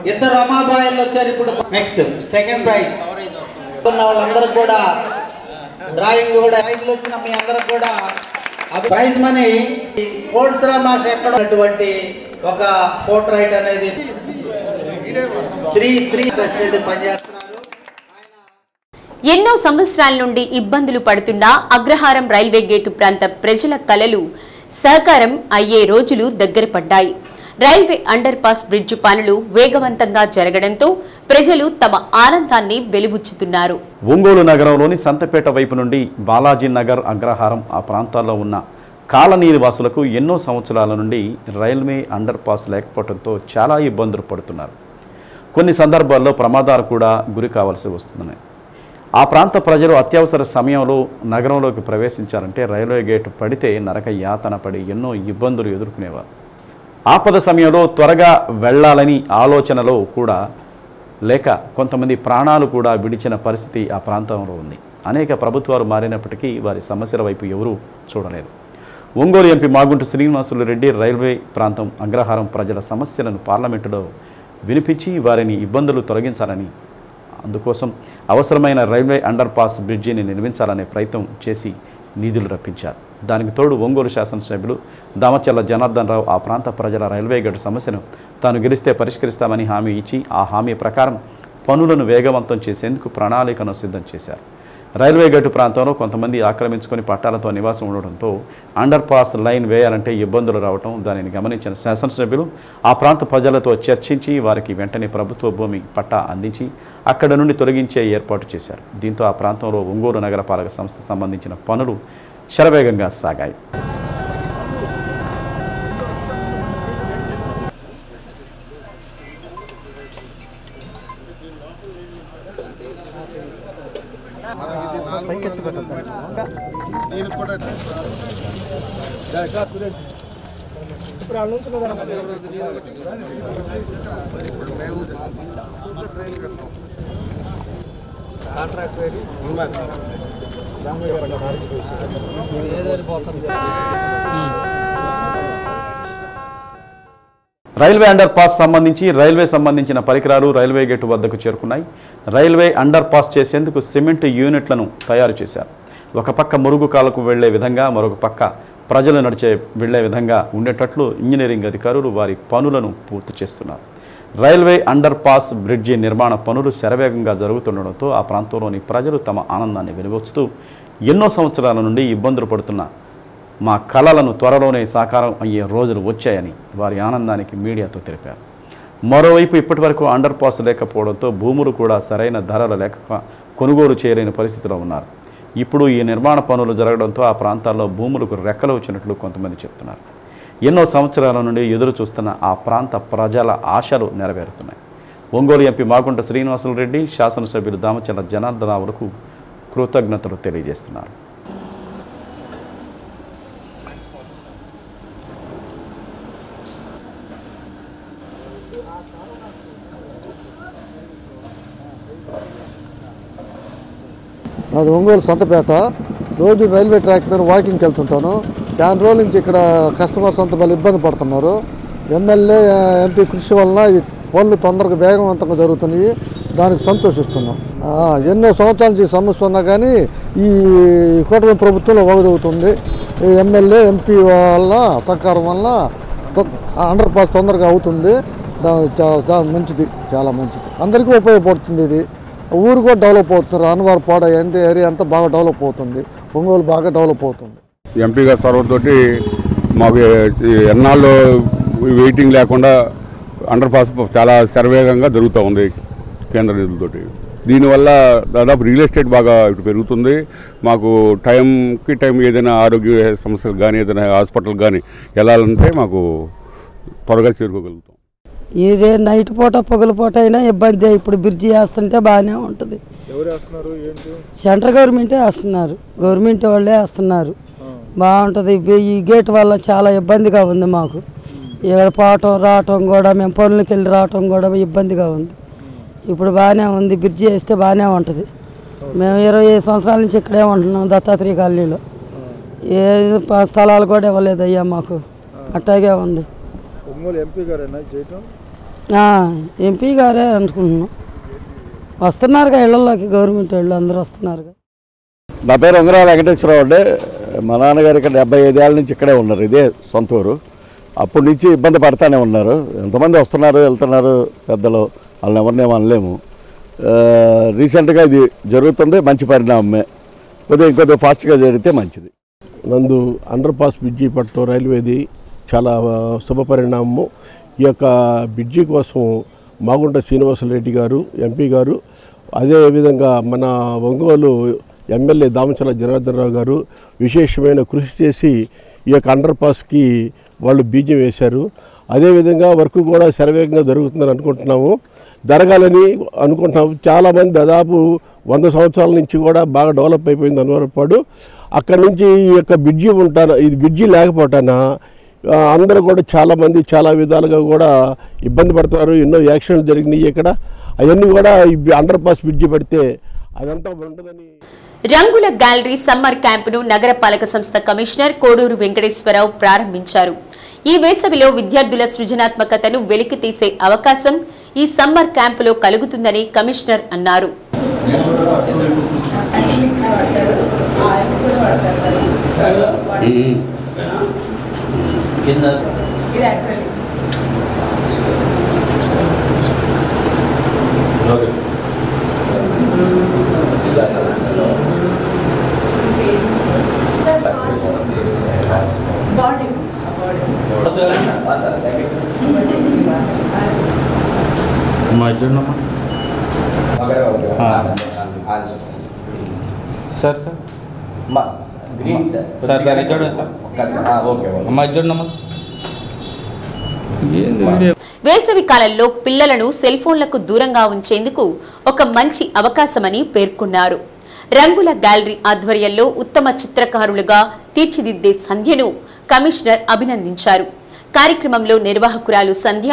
2 రమాబాయిలు వచ్చారు. ఇప్పుడు నెక్స్ట్ సెకండ్ ప్రైజ్ ఉన్న వాళ్ళందరూ కూడా డ్రాయింగ్ కూడా ప్రైజ్లు వచ్చిన మీ అందరికి కూడా ప్రైజ్ మనీ. కోడ్స్ రామాష ఎక్కడ ఒక పోర్ట్రైట్ అనేది 3 పనిచేస్తున్నారు. ఎన్నో సంవత్సరాల నుండి ఇబ్బందులు పడుతున్న అగ్రహారం రైల్వే గేటు ప్రాంత ప్రజల కలలు సహకారం అయ్యే రోజులు దగ్గర పడ్డాయి. రైల్వే అండర్ పాస్ బ్రిడ్జ్ పనులు వేగవంతంగా జరగడంతో ప్రజలు తమ ఆనందాన్ని వెలిబుచ్చుతున్నారు. ఒంగోలు నగరంలోని సంతపేట వైపు నుండి బాలాజీ నగర్, అగ్రహారం ఆ ప్రాంతాల్లో ఉన్న కాలనీ వాసులకు ఎన్నో సంవత్సరాల నుండి రైల్వే అండర్ పాస్ లేకపోవడంతో చాలా ఇబ్బందులు పడుతున్నారు. కొన్ని సందర్భాల్లో ప్రమాదాలు కూడా గురి కావాల్సి వస్తున్నాయి. ఆ ప్రాంత ప్రజలు అత్యవసర సమయంలో నగరంలోకి ప్రవేశించాలంటే రైల్వే గేటు పడితే నరక యాతన పడి ఎన్నో ఇబ్బందులు ఎదుర్కొనేవారు. ఆపద సమయంలో త్వరగా వెళ్లాలని ఆలోచనలో కూడా లేక కొంతమంది ప్రాణాలు కూడా విడిచిన పరిస్థితి ఆ ప్రాంతంలో ఉంది. అనేక ప్రభుత్వాలు మారినప్పటికీ వారి సమస్యల వైపు ఎవరూ చూడలేదు. ఒంగోలు ఎంపీ మాగుంట శ్రీనివాసులు రెడ్డి రైల్వే ప్రాంతం అగ్రహారం ప్రజల సమస్యలను పార్లమెంటులో వినిపించి వారిని ఇబ్బందులు తొలగించాలని, అందుకోసం అవసరమైన రైల్వే అండర్ పాస్ బ్రిడ్జిని నిర్మించాలనే ప్రయత్నం చేసి నిధులు రప్పించారు. దానికి తోడు ఒంగోలు శాసనసభ్యులు దామచర్ల జనార్దన్ రావు ఆ ప్రాంత ప్రజల రైల్వే గేటు సమస్యను తాను గెలిస్తే పరిష్కరిస్తామని హామీ ఇచ్చి ఆ హామీ ప్రకారం పనులను వేగవంతం చేసేందుకు ప్రణాళికను సిద్ధం చేశారు. రైల్వే గేటు ప్రాంతంలో కొంతమంది ఆక్రమించుకొని పట్టాలతో నివాసం ఉండడంతో అండర్ పాస్ లైన్ వేయాలంటే ఇబ్బందులు రావడం దానిని గమనించిన శాసనసభ్యులు ఆ ప్రాంత ప్రజలతో చర్చించి వారికి వెంటనే ప్రభుత్వ భూమి పట్టా అందించి అక్కడ నుండి తొలగించే ఏర్పాటు చేశారు. దీంతో ఆ ప్రాంతంలో ఒంగోలు నగరపాలక సంస్థ సంబంధించిన పనులు శరవేగంగా సాగాయి. రైల్వే అండర్ పాస్ సంబంధించిన పరికరాలు రైల్వే గేటు వద్దకు చేరుకున్నాయి. రైల్వే అండర్ పాస్ చేసేందుకు సిమెంట్ యూనిట్లను తయారు చేశారు. ఒక పక్క మురుగు కాలకు వెళ్లే విధంగా మరొక పక్క ప్రజలు వెళ్లే విధంగా ఉండేటట్లు ఇంజనీరింగ్ అధికారులు వారి పనులను పూర్తి చేస్తున్నారు. రైల్వే అండర్ పాస్ బ్రిడ్జి నిర్మాణ పనులు శరవేగంగా జరుగుతుండడంతో ఆ ప్రాంతంలోని ప్రజలు తమ ఆనందాన్ని వెలువచ్చుతూ ఎన్నో సంవత్సరాల నుండి ఇబ్బందులు పడుతున్న మా కళలను త్వరలోనే సాకారం అయ్యే రోజులు వచ్చాయని వారి ఆనందానికి మీడియాతో తెలిపారు. మరోవైపు ఇప్పటివరకు అండర్ పాస్ లేకపోవడంతో భూములు కూడా సరైన ధరలు లేక కొనుగోలు చేయలేని పరిస్థితిలో ఉన్నారు. ఇప్పుడు ఈ నిర్మాణ పనులు జరగడంతో ఆ ప్రాంతాల్లో భూములకు రెక్కలు వచ్చినట్లు కొంతమంది చెప్తున్నారు. ఎన్నో సంవత్సరాల నుండి ఎదురు చూస్తున్న ఆ ప్రాంత ప్రజల ఆశలు నెరవేరుతున్నాయి. ఒంగోలు ఎంపీ మాగుంట శ్రీనివాసులరెడ్డి, శాసనసభ్యులు దామచర్ల జనార్దన్ రావులకు కృతజ్ఞతలు తెలియజేస్తున్నారు. నాది ఒంగోలు సొంతపేట. రోజు రైల్వే ట్రాక్ మీద వాకింగ్కి వెళ్తుంటాను. చాలా రోజుల నుంచి ఇక్కడ కస్టమర్స్ అంతా వాళ్ళు ఇబ్బంది పడుతున్నారు. ఎమ్మెల్యే ఎంపీ కృషి వలన ఈ పనులు తొందరగా వేగవంతంగా జరుగుతున్నాయి. దానికి సంతోషిస్తున్నాం. ఎన్నో సంవత్సరాల నుంచి సమస్య ఉన్నా కానీ ఈ కూటమి ప్రభుత్వంలో ఒకదవుతుంది. ఈ ఎమ్మెల్యే ఎంపీ వల్ల సహకారం వల్ల అండర్ పాస్ తొందరగా అవుతుంది. మంచిది, చాలా మంచిది, అందరికీ ఉపయోగపడుతుంది. ఇది ఊరు కూడా డెవలప్ అవుతున్నారు. అన్నవారు పాడ ఏరియా అంతా బాగా డెవలప్ అవుతుంది. ఒంగోలు బాగా డెవలప్ అవుతుంది. ఎంపీ గారి సర్వర్తోటి మాకు ఎన్నాళ్ళు వెయిటింగ్ లేకుండా అండర్ పాస్ చాలా శరవేగంగా జరుగుతూ ఉంది కేంద్ర నిధులతోటి. దీనివల్ల దాదాపు రియల్ ఎస్టేట్ బాగా ఇటు పెరుగుతుంది. మాకు టైంకి ఏదైనా ఆరోగ్య సమస్యలు కానీ ఏదైనా హాస్పిటల్ కానీ వెళ్ళాలంటే మాకు త్వరగా చేరుకోగలుగుతాం. ఇదే నైట్ పూట పగల పూట అయినా ఇబ్బంది. ఇప్పుడు బ్రిడ్జి వేస్తుంటే బాగానే ఉంటుంది. సెంట్రల్ గవర్నమెంటే వేస్తున్నారు, గవర్నమెంట్ వాళ్ళే వేస్తున్నారు. బాగుంటుంది. ఈ గేట్ వల్ల చాలా ఇబ్బందిగా ఉంది మాకు. ఇక్కడ పోవటం రావటం కూడా, మేము పనులకి వెళ్ళి రావటం కూడా ఇబ్బందిగా ఉంది. ఇప్పుడు బాగానే ఉంది. బ్రిడ్జి వేస్తే బాగానే ఉంటుంది. మేము 25 సంవత్సరాల నుంచి ఇక్కడే ఉంటున్నాం, దత్తాత్రేయ కాలనీలో. ఏ స్థలాలు కూడా ఇవ్వలేదు అయ్యా మాకు. అట్టాగే ఉంది. ఎంపీ గారే అనుకుంటున్నాం. వస్తున్నారుగా ఇళ్లలోకి, గవర్నమెంట్ వాళ్ళు అందరూ వస్తున్నారుగా. నా పేరు ఉంగరాల వెంకటేశ్వరరావు అండి. మా నాన్నగారు ఇక్కడ 75 ఏళ్ళ నుంచి ఇక్కడే ఉన్నారు. ఇదే సొంత ఊరు. అప్పటి నుంచి ఇబ్బంది పడతానే ఉన్నారు. ఎంతమంది వస్తున్నారు వెళ్తున్నారు పెద్దలు, వాళ్ళని ఎవరినేమో అనలేము. రీసెంట్గా ఇది జరుగుతుంది, మంచి పరిణామమే. ఇంకొద్దిగా ఫాస్ట్గా జరిగితే మంచిది. నందు అండర్ పాస్ బ్రిడ్జి పట్టడం రైల్వేది చాలా శుభ పరిణామము. ఈ యొక్క బ్రిడ్జి కోసం మాగుంట శ్రీనివాసులరెడ్డి గారు ఎంపీ గారు, అదేవిధంగా మన ఒంగోలు ఎమ్మెల్యే దామచర్ల జనార్దన్ రావు గారు విశేషమైన కృషి చేసి ఈ యొక్క అండర్ పాస్కి వాళ్ళు బీజం వేశారు. అదేవిధంగా వర్క్ కూడా శరవేగంగా జరుగుతుందని అనుకుంటున్నాము, జరగాలని అనుకుంటున్నాము. చాలామంది దాదాపు 100 సంవత్సరాల నుంచి కూడా బాగా డెవలప్ అయిపోయింది అన్నవరపాడు. అక్కడి నుంచి ఈ యొక్క బ్రిడ్జి ఇది బ్రిడ్జి లేకపోవటానా అందరూ కూడా చాలామంది చాలా విధాలుగా కూడా ఇబ్బంది పడుతున్నారు. ఎన్నో యాక్సిడెంట్లు జరిగినాయి ఇక్కడ. అవన్నీ కూడా అండర్ పాస్ బ్రిడ్జి పెడితే అదంతా ఉంటుందని. రంగుల గ్యాలరీ సమ్మర్ క్యాంపును నగరపాలక సంస్థ కమిషనర్ కోడూరు వెంకటేశ్వరరావు ప్రారంభించారు. ఈ వేసవిలో విద్యార్థుల సృజనాత్మకతను వెలికితీసే అవకాశం ఈ సమ్మర్ క్యాంపులో కలుగుతుందని కమిషనర్ అన్నారు. కింద ఇది acrylics. Okay body sir sir green sir sir ఇది చూడండి సార్ ఓకే అమ్మా ఇది చూడమ్మా. వేసవి కాలంలో పిల్లలను సెల్ ఫోన్లకు దూరంగా ఉంచేందుకు ఒక మంచి అవకాశమని పేర్కొన్నారు. రంగుల గ్యాలరీ ఆధ్వర్యంలో ఉత్తమ చిత్రకారులుగా తీర్చిదిద్దే సంధ్యను కమిషనర్ అభినందించారు. కార్యక్రమంలో నిర్వాహకురాలు సంధ్య,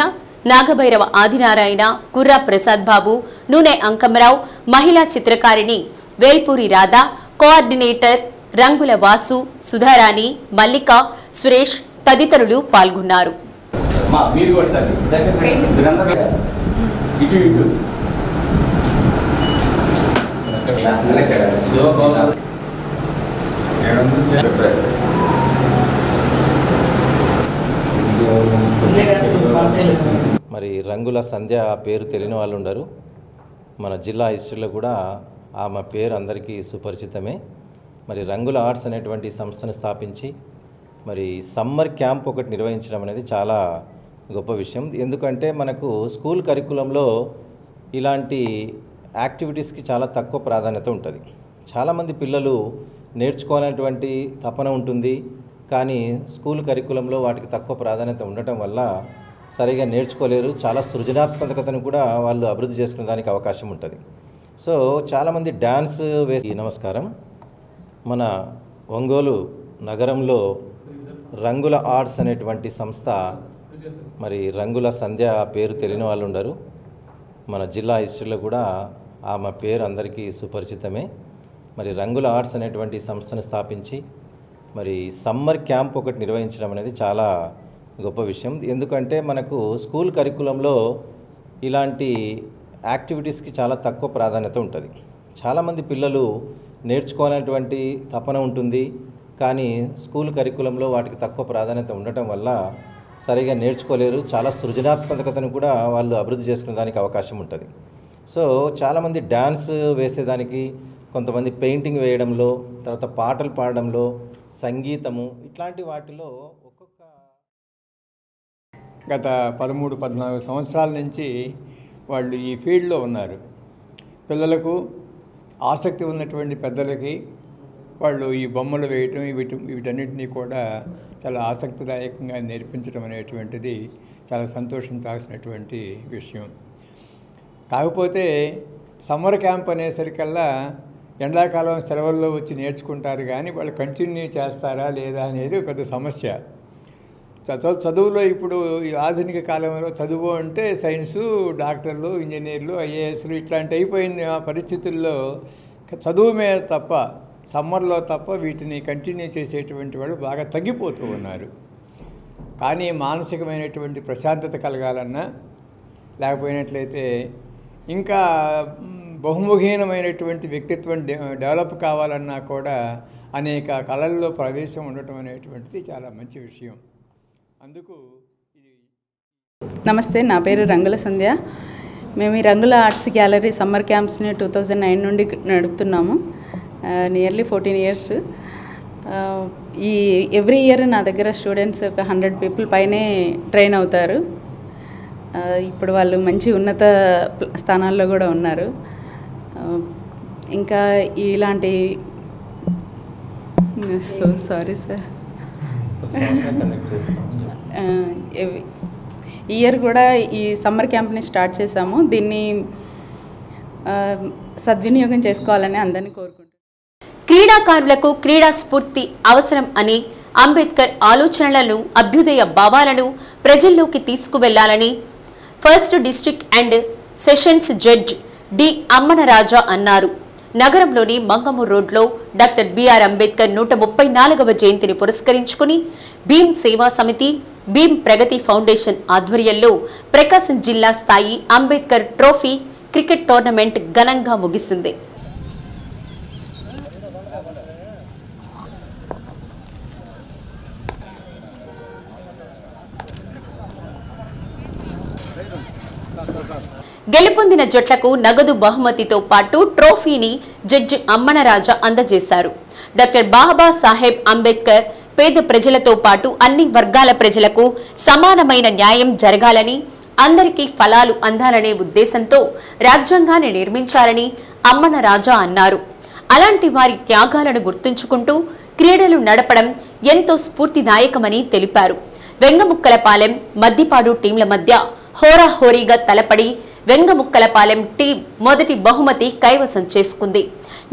నాగభైరవ ఆదినారాయణ, కుర్రా ప్రసాద్ బాబు, నూనె అంకమరావు, మహిళా చిత్రకారిణి వేల్పూరి రాధా, కోఆర్డినేటర్ రంగుల వాసు, సుధారాణి, మల్లిక, సురేష్ తదితరులు పాల్గొన్నారు. మరి రంగుల సంధ్య పేరు తెలియని వాళ్ళు ఉండరు. మన జిల్లా హిస్టరీలో కూడా ఆమె పేరు అందరికీ సుపరిచితమే. మరి రంగుల ఆర్ట్స్ అనేటువంటి సంస్థను స్థాపించి మరి సమ్మర్ క్యాంప్ ఒకటి నిర్వహించడం అనేది చాలా గొప్ప విషయం. ఎందుకంటే మనకు స్కూల్ కరికులంలో ఇలాంటి యాక్టివిటీస్కి చాలా తక్కువ ప్రాధాన్యత ఉంటుంది. చాలామంది పిల్లలు నేర్చుకోవాలనేటువంటి తపన ఉంటుంది, కానీ స్కూల్ కరికులంలో వాటికి తక్కువ ప్రాధాన్యత ఉండటం వల్ల సరిగా నేర్చుకోలేరు. చాలా సృజనాత్మకతను కూడా వాళ్ళు అభివృద్ధి చేసుకునే దానికి అవకాశం ఉంటుంది. సో చాలామంది డ్యాన్స్ వేసి నమస్కారం. మన ఒంగోలు నగరంలో రంగుల ఆర్ట్స్ అనేటువంటి సంస్థ, మరి రంగుల సంధ్య పేరు తెలియని వాళ్ళు ఉండరు. మన జిల్లా హిస్టరీలో కూడా ఆమె పేరు అందరికీ సుపరిచితమే. మరి రంగుల ఆర్ట్స్ అనేటువంటి సంస్థను స్థాపించి మరి సమ్మర్ క్యాంప్ ఒకటి నిర్వహించడం అనేది చాలా గొప్ప విషయం. ఎందుకంటే మనకు స్కూల్ కరికులంలో ఇలాంటి యాక్టివిటీస్కి చాలా తక్కువ ప్రాధాన్యత ఉంటుంది. చాలామంది పిల్లలు నేర్చుకోవాలనేటువంటి తపన ఉంటుంది, కానీ స్కూల్ కరికులంలో వాటికి తక్కువ ప్రాధాన్యత ఉండటం వల్ల సరిగా నేర్చుకోలేరు. చాలా సృజనాత్మకతను కూడా వాళ్ళు అభివృద్ధి చేసుకునే దానికి అవకాశం ఉంటుంది. సో చాలామంది డ్యాన్స్ వేసేదానికి, కొంతమంది పెయింటింగ్ వేయడంలో, తర్వాత పాటలు పాడడంలో, సంగీతము ఇట్లాంటి వాటిలో గత 13-14 సంవత్సరాల నుంచి వాళ్ళు ఈ ఫీల్డ్లో ఉన్నారు. పిల్లలకు ఆసక్తి ఉన్నటువంటి పెద్దలకి వాళ్ళు ఈ బొమ్మలు వేయటం వీటన్నిటినీ కూడా చాలా ఆసక్తిదాయకంగా నేర్పించడం అనేటువంటిది చాలా సంతోషించాల్సినటువంటి విషయం. కాకపోతే సమ్మర్ క్యాంప్ అనేసరికల్లా ఎండాకాలం సెలవుల్లో వచ్చి నేర్చుకుంటారు, కానీ వాళ్ళు కంటిన్యూ చేస్తారా లేదా అనేది పెద్ద సమస్య. చదువులో ఇప్పుడు ఆధునిక కాలంలో చదువు అంటే సైన్సు, డాక్టర్లు, ఇంజనీర్లు, ఐఏఎస్లు ఇట్లాంటి అయిపోయిన పరిస్థితుల్లో చదువు మీద తప్ప, సమ్మర్లో తప్ప వీటిని కంటిన్యూ చేసేటువంటి వాళ్ళు బాగా తగ్గిపోతూ ఉన్నారు. కానీ మానసికమైనటువంటి ప్రశాంతత కలగాలన్నా, లేకపోయినట్లయితే ఇంకా బహుముఖీనమైనటువంటి వ్యక్తిత్వం డెవలప్ కావాలన్నా కూడా అనేక కళల్లో ప్రవేశం ఉండటం అనేటువంటిది చాలా మంచి విషయం. అందుకు నమస్తే, నా పేరు రంగుల సంధ్య. మేము ఈ రంగుల ఆర్ట్స్ గ్యాలరీ సమ్మర్ క్యాంప్స్ని 2009 నుండి నడుపుతున్నాము. Nearly 14 years. ఈ ఎవ్రీ ఇయర్ నా దగ్గర స్టూడెంట్స్ ఒక 100 people పైనే ట్రైన్ అవుతారు. ఇప్పుడు వాళ్ళు మంచి ఉన్నత స్థానాల్లో కూడా ఉన్నారు. ఇంకా ఇలాంటి సో సారీ సార్, ఈ ఇయర్ కూడా ఈ సమ్మర్ క్యాంప్ని స్టార్ట్ చేశాము. దీన్ని సద్వినియోగం చేసుకోవాలని అందరినీ కోరుకుంటున్నాను. క్రీడాకారులకు క్రీడా స్ఫూర్తి అవసరం అని, అంబేద్కర్ ఆలోచనలను, అభ్యుదయ భావాలను ప్రజల్లోకి తీసుకువెళ్లాలని first district and sessions judge D Ammanaraja అన్నారు. నగరంలోని మంగమూరు రోడ్లో డాక్టర్ బిఆర్ అంబేద్కర్ 134వ జయంతిని పురస్కరించుకుని భీమ్ సేవా సమితి, భీమ్ ప్రగతి ఫౌండేషన్ ఆధ్వర్యంలో ప్రకాశం జిల్లా స్థాయి అంబేద్కర్ ట్రోఫీ క్రికెట్ టోర్నమెంట్ ఘనంగా ముగిసింది. గెలిచిన జట్లకు నగదు బహుమతితో పాటు ట్రోఫీని జడ్జి అమ్మనరాజా అందజేశారు. డాక్టర్ బాబాసాహెబ్ అంబేద్కర్ పేద ప్రజలతో పాటు అన్ని వర్గాల ప్రజలకు సమానమైన న్యాయం జరగాలని, అందరికీ ఫలాలు అందాలనే ఉద్దేశంతో రాజ్యాంగాన్ని నిర్మించారని అమ్మనరాజా అన్నారు. అలాంటి వారి త్యాగాలను గుర్తుంచుకుంటూ క్రీడలు నడపడం ఎంతో స్ఫూర్తిదాయకమని తెలిపారు. వెంగముక్కలపాలెం, మద్దిపాడు టీంల మధ్య హోరాహోరీగా తలపడి వెంగముక్కలపాలెం టీం మొదటి బహుమతి కైవసం చేసుకుంది.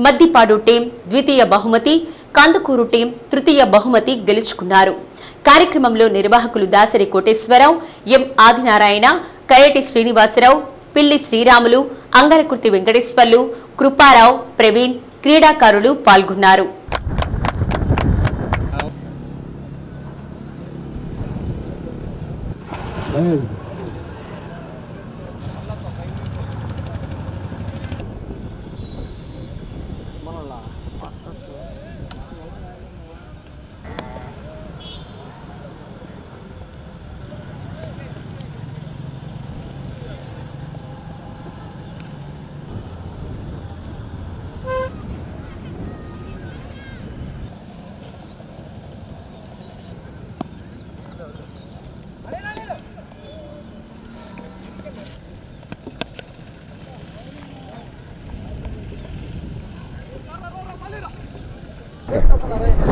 మద్దిపాడు టీం ద్వితీయ బహుమతి, కందుకూరు టీం తృతీయ బహుమతి గెలుచుకున్నారు. కార్యక్రమంలో నిర్వాహకులు దాసరి కోటేశ్వరరావు, ఎం ఆదినారాయణ, కరేటి శ్రీనివాసరావు, పిల్లి శ్రీరాములు, అంగరకుర్తి వెంకటేశ్వర్లు, కృపారావు, ప్రవీణ్, క్రీడాకారులు పాల్గొన్నారు.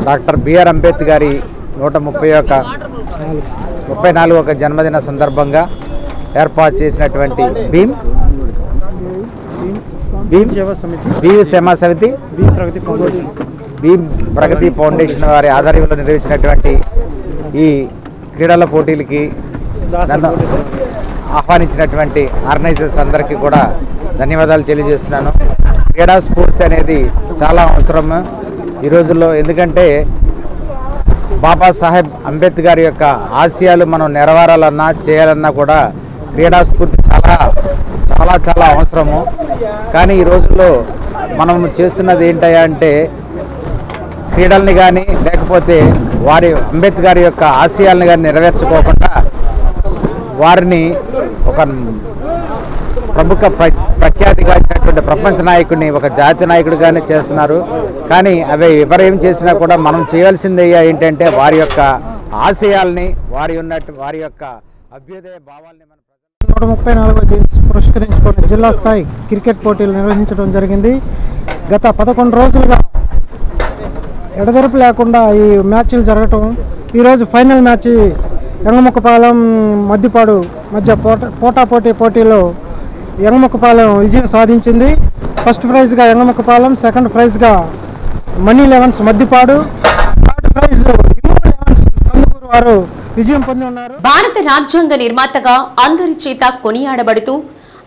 డాక్టర్ బిఆర్ అంబేద్కర్ గారి 134వ జన్మదిన సందర్భంగా ఏర్పాటు చేసినటువంటి భీమ్ సేవా సమితి, భీమ్ ప్రగతి ఫౌండేషన్ వారి ఆధ్వర్యంలో నిర్వహించినటువంటి ఈ క్రీడల పోటీలకి నన్ను ఆహ్వానించినటువంటి ఆర్గనైజర్స్ అందరికీ కూడా ధన్యవాదాలు తెలియజేస్తున్నాను. క్రీడా స్ఫూర్తి అనేది చాలా అవసరము ఈ రోజుల్లో. ఎందుకంటే బాబాసాహెబ్ అంబేద్కర్ యొక్క ఆశయాలు మనం నెరవేరాలన్నా చేయాలన్నా కూడా క్రీడా స్ఫూర్తి చాలా చాలా చాలా అవసరము. కానీ ఈ రోజుల్లో మనం చేస్తున్నది ఏంటయ్యా అంటే క్రీడల్ని కానీ లేకపోతే వారి అంబేద్కర్ యొక్క ఆశయాలను కానీ నెరవేర్చుకోకుండా వారిని ఒక ప్రముఖ ప్రఖ్యాతిగాంచినటువంటి ప్రపంచ నాయకుడిని ఒక జాతీయ నాయకుడిగానే చేస్తున్నారు. కానీ అవి ఎవరేం చేసినా కూడా మనం చేయాల్సింది ఏంటంటే వారి యొక్క ఆశయాల్ని, వారి యొక్క అభ్యుదయ భావాల్ని 134వ జయంతి పురస్కరించుకొని జిల్లా స్థాయి క్రికెట్ పోటీలు నిర్వహించడం జరిగింది. గత 11 రోజులుగా ఎడతెరపు లేకుండా ఈ మ్యాచ్లు జరగటం, ఈరోజు ఫైనల్ మ్యాచ్ యంగముక్కపాలెం మద్దిపాడు మధ్య పోటాపోటీలో యంగముక్కపాలెం విజయం సాధించింది. ఫస్ట్ ప్రైజ్గా యంగముక్కపాలెం, సెకండ్ ప్రైజ్గా money elevens Maddipadu, third prize Kandukur వారు విజయం పొంది ఉన్నారు. భారత రాజ్యాంగ నిర్మాతగా అందరి చేత కొనియాడబడుతూ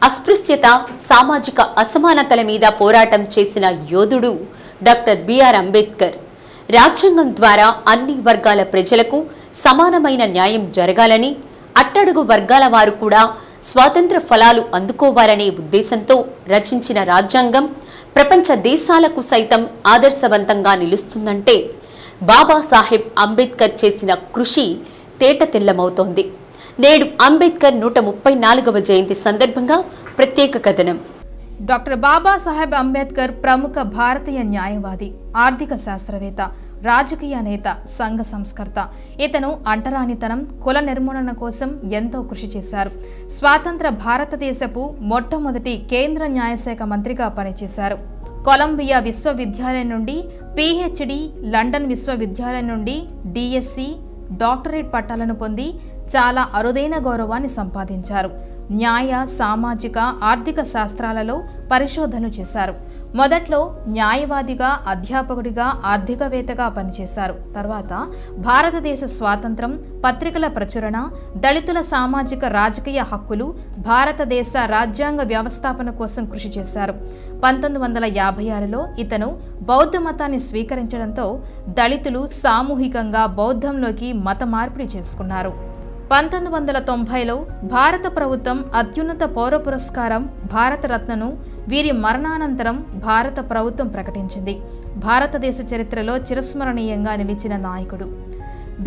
అస్పృశ్యత, సామాజిక అసమానతల మీద పోరాటం చేసిన యోధుడు డాక్టర్ బిఆర్ అంబేద్కర్. రాజ్యాంగం ద్వారా అన్ని వర్గాల ప్రజలకు సమానమైన న్యాయం జరగాలని, అట్టడుగు వర్గాల వారు కూడా స్వాతంత్ర ఫలాలు అందుకోవాలనే ఉద్దేశంతో రచించిన రాజ్యాంగం ప్రపంచ దేశాలకు సైతం ఆదర్శవంతంగా నిలుస్తుందంటే బాబాసాహెబ్ అంబేద్కర్ చేసిన కృషి తేటతెల్లమవుతోంది. నేడు అంబేద్కర్ 134వ జయంతి సందర్భంగా ప్రత్యేక కథనం. డాక్టర్ బాబాసాహెబ్ అంబేద్కర్ ప్రముఖ భారతీయ న్యాయవాది, ఆర్థిక శాస్త్రవేత్త, రాజకీయ నేత, సంఘ సంస్కర్త. ఇతను అంటరానితనం, కుల నిర్మూలన కోసం ఎంతో కృషి చేశారు. స్వాతంత్ర భారతదేశపు మొట్టమొదటి కేంద్ర న్యాయశాఖ మంత్రిగా పనిచేశారు. కొలంబియా విశ్వవిద్యాలయం నుండి పిహెచ్డి, లండన్ విశ్వవిద్యాలయం నుండి డిఎస్సి, డాక్టరేట్ పట్టాలను పొంది చాలా అరుదైన గౌరవాన్ని సంపాదించారు. న్యాయ, సామాజిక, ఆర్థిక శాస్త్రాలలో పరిశోధనలు చేశారు. మొదట్లో న్యాయవాదిగా, అధ్యాపకుడిగా, ఆర్థికవేత్తగా పనిచేశారు. తర్వాత భారతదేశ స్వాతంత్రం, పత్రికల ప్రచురణ, దళితుల సామాజిక రాజకీయ హక్కులు, భారతదేశ రాజ్యాంగ వ్యవస్థాపన కోసం కృషి చేశారు. 1956లో ఇతను బౌద్ధ మతాన్ని స్వీకరించడంతో దళితులు సామూహికంగా బౌద్ధంలోకి మత మార్పిడి చేసుకున్నారు. 1990లో భారత ప్రభుత్వం అత్యున్నత పౌర పురస్కారం భారతరత్నను వీరి మరణానంతరం భారత ప్రభుత్వం ప్రకటించింది. భారతదేశ చరిత్రలో చిరస్మరణీయంగా నిలిచిన నాయకుడు.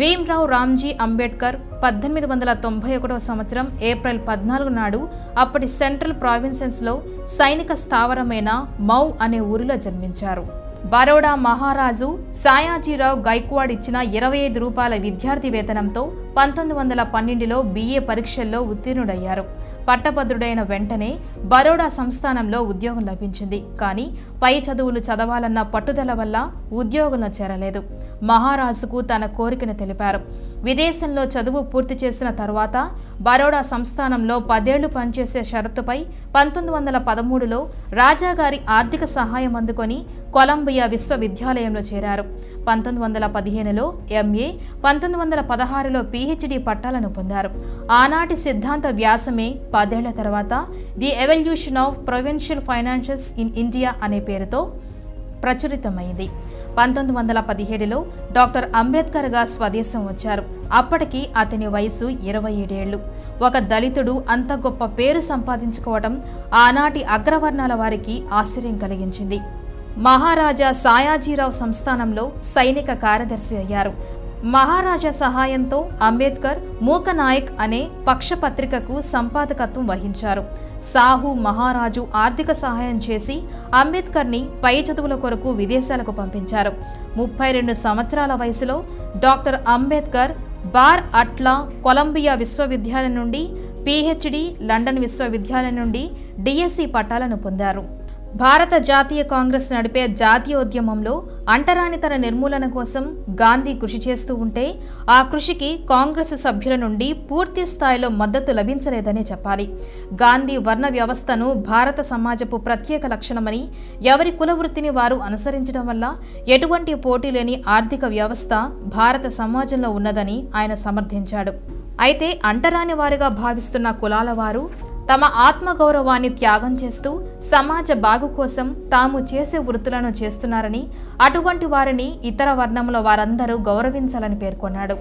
భీమ్రావ్ రామ్జీ అంబేద్కర్ 1891 సంవత్సరం ఏప్రిల్ 14 నాడు అప్పటి సెంట్రల్ ప్రావిన్సెస్లో సైనిక స్థావరమైన మౌ అనే ఊరిలో జన్మించారు. బరోడా మహారాజు సాయాజీరావు గైక్వాడ్ ఇచ్చిన 25 రూపాయల విద్యార్థి వేతనంతో 1912లో BA పరీక్షల్లో ఉత్తీర్ణుడయ్యారు. పట్టభద్రుడైన వెంటనే బరోడా సంస్థానంలో ఉద్యోగం లభించింది. కానీ పై చదువులు చదవాలన్న పట్టుదల వల్ల ఉద్యోగంలో చేరలేదు. మహారాజుకు తన కోరికను తెలిపారు. విదేశంలో చదువు పూర్తి చేసిన తర్వాత బరోడా సంస్థానంలో 10 ఏళ్లు పనిచేసే షరతుపై 1913లో రాజాగారి ఆర్థిక సహాయం అందుకొని కొలంబియా విశ్వవిద్యాలయంలో చేరారు. 1915లో MA, 1916లో PhD పట్టాలను పొందారు. ఆనాటి సిద్ధాంత వ్యాసమే 10 ఏళ్ల తర్వాత the evolution of provincial finances in India అనే పేరుతో ప్రచురితమైంది. 1917లో డాక్టర్ అంబేద్కర్గా స్వదేశం వచ్చారు. అప్పటికి అతని వయసు 27 ఏళ్లు. ఒక దళితుడు అంత గొప్ప పేరు సంపాదించుకోవడం ఆనాటి అగ్రవర్ణాల వారికి ఆశ్చర్యం కలిగించింది. మహారాజా సాయాజీరావు సంస్థానంలో సైనిక కార్యదర్శి అయ్యారు. మహారాజా సహాయంతో అంబేద్కర్ మూకనాయక్ అనే పక్షపత్రికకు సంపాదకత్వం వహించారు. సాహు మహారాజు ఆర్థిక సహాయం చేసి అంబేద్కర్ని పై చదువుల కొరకు విదేశాలకు పంపించారు. 32 సంవత్సరాల వయసులో డాక్టర్ అంబేద్కర్ బార్ అట్లా కొలంబియా విశ్వవిద్యాలయం నుండి PhD, లండన్ విశ్వవిద్యాలయం నుండి DSc పట్టాలను పొందారు. భారత జాతీయ కాంగ్రెస్ నడిపే జాతీయోద్యమంలో అంటరానితన నిర్మూలన కోసం గాంధీ కృషి చేస్తూ ఉంటే ఆ కృషికి కాంగ్రెస్ సభ్యుల నుండి పూర్తి స్థాయిలో మద్దతు లభించలేదనే చెప్పాలి. గాంధీ వర్ణ వ్యవస్థను భారత సమాజపు ప్రత్యేక లక్షణమని, ఎవరి కులవృత్తిని వారు అనుసరించడం వల్ల ఎటువంటి పోటీ లేని ఆర్థిక వ్యవస్థ భారత సమాజంలో ఉన్నదని ఆయన సమర్థించాడు. అయితే అంటరాని వారిగా భావిస్తున్న కులాల వారు తమ ఆత్మగౌరవాన్ని త్యాగం చేస్తూ సమాజ బాగు కోసం తాము చేసే వృత్తులను చేస్తున్నారని, అటువంటి వారిని ఇతర వర్ణముల వారందరూ గౌరవించాలని పేర్కొన్నాడు.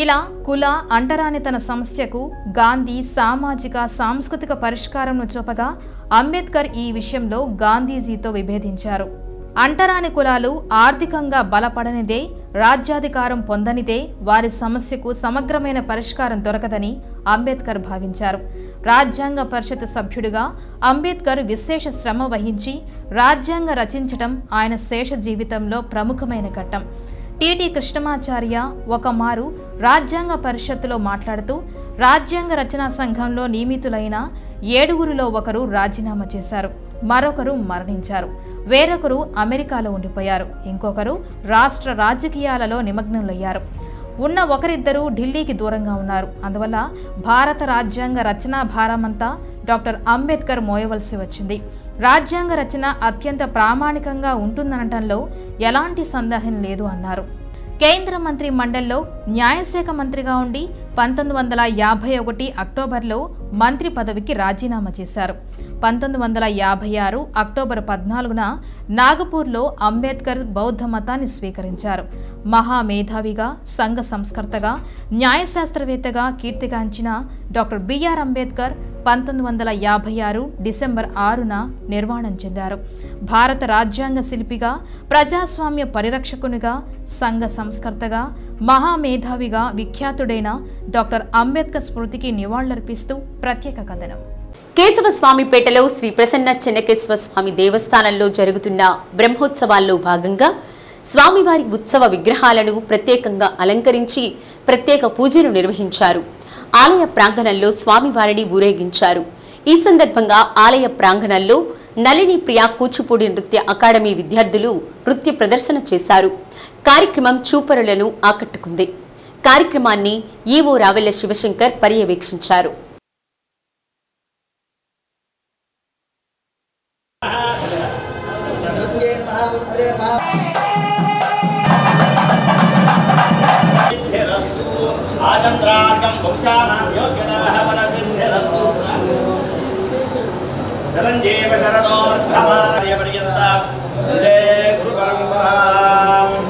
ఇలా కుల అంటరానితన సమస్యకు గాంధీ సామాజిక సాంస్కృతిక పరిష్కారంను చూపగా అంబేద్కర్ ఈ విషయంలో గాంధీజీతో విభేదించారు. అంటరాని కులాలు ఆర్థికంగా బలపడనిదే, రాజ్యాధికారం పొందనిదే వారి సమస్యకు సమగ్రమైన పరిష్కారం దొరకదని అంబేద్కర్ భావించారు. రాజ్యాంగ పరిషత్ సభ్యుడిగా అంబేద్కర్ విశేష శ్రమ వహించి రాజ్యాంగ రచించటం ఆయన శేష జీవితంలో ప్రముఖమైన ఘట్టం. టి.టి. కృష్ణమాచార్య ఒకమారు రాజ్యాంగ పరిషత్తులో మాట్లాడుతూ రాజ్యాంగ రచనా సంఘంలో నియమితులైన 7గురిలో ఒకరు రాజీనామా చేశారు, మరొకరు మరణించారు, వేరొకరు అమెరికాలో ఉండిపోయారు, ఇంకొకరు రాష్ట్ర రాజకీయాలలో నిమగ్నులయ్యారు. ఉన్న ఒకరిద్దరూ ఢిల్లీకి దూరంగా ఉన్నారు. అందువల్ల భారత రాజ్యాంగ రచనా భారమంతా డాక్టర్ అంబేద్కర్ మోయవలసి వచ్చింది. రాజ్యాంగ రచన అత్యంత ప్రామాణికంగా ఉంటుందనటంలో ఎలాంటి సందేహం లేదు అన్నారు. కేంద్ర మంత్రి మండలిలో న్యాయశాఖ మంత్రిగా ఉండి 1951 అక్టోబర్లో మంత్రి పదవికి రాజీనామా చేశారు. 1956 అక్టోబర్ 14న నాగపూర్లో అంబేద్కర్ బౌద్ధ మతాన్ని స్వీకరించారు. మహామేధావిగా, సంఘ సంస్కర్తగా, న్యాయశాస్త్రవేత్తగా కీర్తిగాంచిన డాక్టర్ బిఆర్ అంబేద్కర్ 1956 డిసెంబర్ 6న నిర్వాణం చెందారు. భారత రాజ్యాంగ శిల్పిగా, ప్రజాస్వామ్య పరిరక్షకునిగా, సంఘ సంస్కర్తగా, మహామేధావిగా విఖ్యాతుడైన డాక్టర్ అంబేద్కర్ స్మృతికి నివాళులర్పిస్తూ ప్రత్యేక కథనం. కేశవస్వామిపేటలో శ్రీ ప్రసన్న చెన్నకేశవ స్వామి దేవస్థానంలో జరుగుతున్న బ్రహ్మోత్సవాల్లో భాగంగా స్వామివారి ఉత్సవ విగ్రహాలను ప్రత్యేకంగా అలంకరించి ప్రత్యేక పూజలు నిర్వహించారు. ఆలయ ప్రాంగణంలో స్వామివారిని ఊరేగించారు. ఈ సందర్భంగా ఆలయ ప్రాంగణంలో నళిని ప్రియా కూచిపూడి నృత్య అకాడమీ విద్యార్థులు నృత్య ప్రదర్శన చేశారు. కార్యక్రమం చూపరులను ఆకట్టుకుంది. కార్యక్రమాన్ని ఈవో రావెల్ల శివశంకర్ పర్యవేక్షించారు.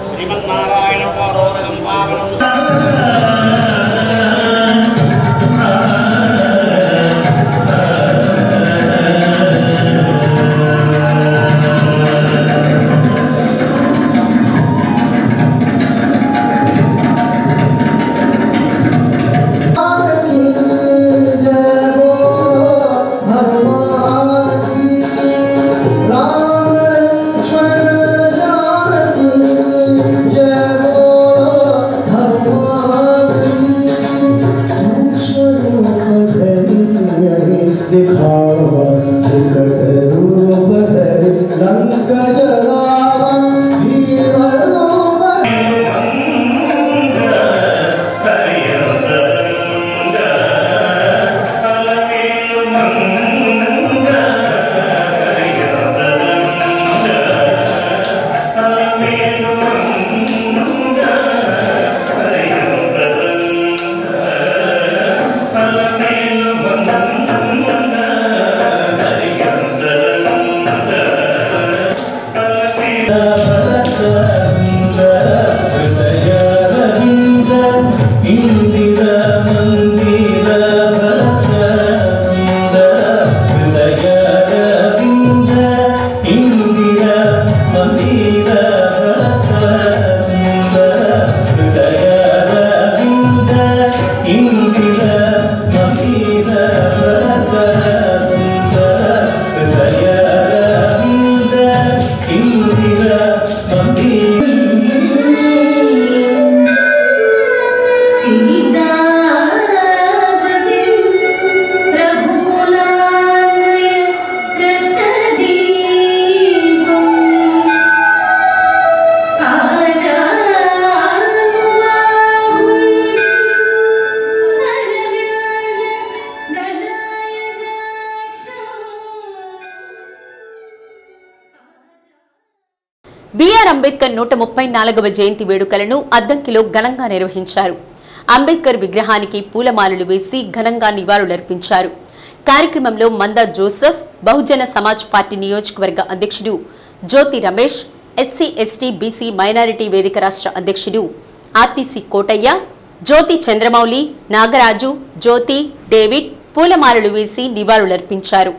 శ్రీమన్నారాయణ పారోదగం పావనం బిఆర్ అంబేద్కర్ 134వ జయంతి వేడుకలను అద్దంకిలో ఘనంగా నిర్వహించారు. అంబేద్కర్ విగ్రహానికి పూలమాలలు వేసి ఘనంగా నివాళులర్పించారు. కార్యక్రమంలో మందా జోసెఫ్, బహుజన సమాజ్ పార్టీ నియోజకవర్గ అధ్యక్షుడు Jyothi Ramesh, SC ST BC minority వేదిక రాష్ట్ర అధ్యక్షుడు ఆర్టీసీ కోటయ్య, జ్యోతి చంద్రమౌళి, నాగరాజు, జ్యోతి, డేవిడ్ పూలమాలలు వేసి నివాళులర్పించారు.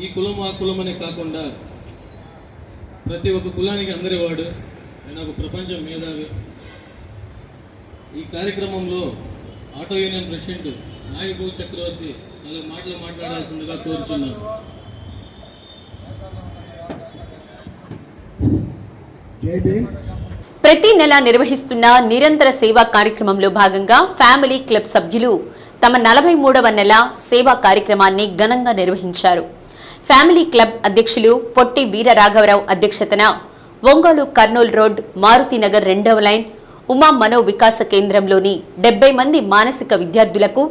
ఈ కులం ఆ కులం అనే కాకుండా ప్రతి ఒక్క కులానికి అందరి వాడు ఆయన ఒక ప్రపంచం మేధావి. ఈ కార్యక్రమంలో ఆటో యూనియన్ ప్రెసిడెంట్ నాయకు చక్రవర్తి 4 మాటలు మాట్లాడాల్సిందిగా కోరుతున్నాను. ప్రతి నెల నిర్వహిస్తున్న నిరంతర సేవా కార్యక్రమంలో భాగంగా ఫ్యామిలీ క్లబ్ సభ్యులు తమ 43వ నెల సేవా కార్యక్రమాన్ని ఘనంగా నిర్వహించారు. ఫ్యామిలీ క్లబ్ అధ్యక్షులు పొట్టి వీర రాఘవరావు అధ్యక్షతన ఒంగోలు కర్నూలు రోడ్ మారుతినగర్ 2వ లైన్ ఉమా మనో వికాస కేంద్రంలోని 70 మంది మానసిక విద్యార్థులకు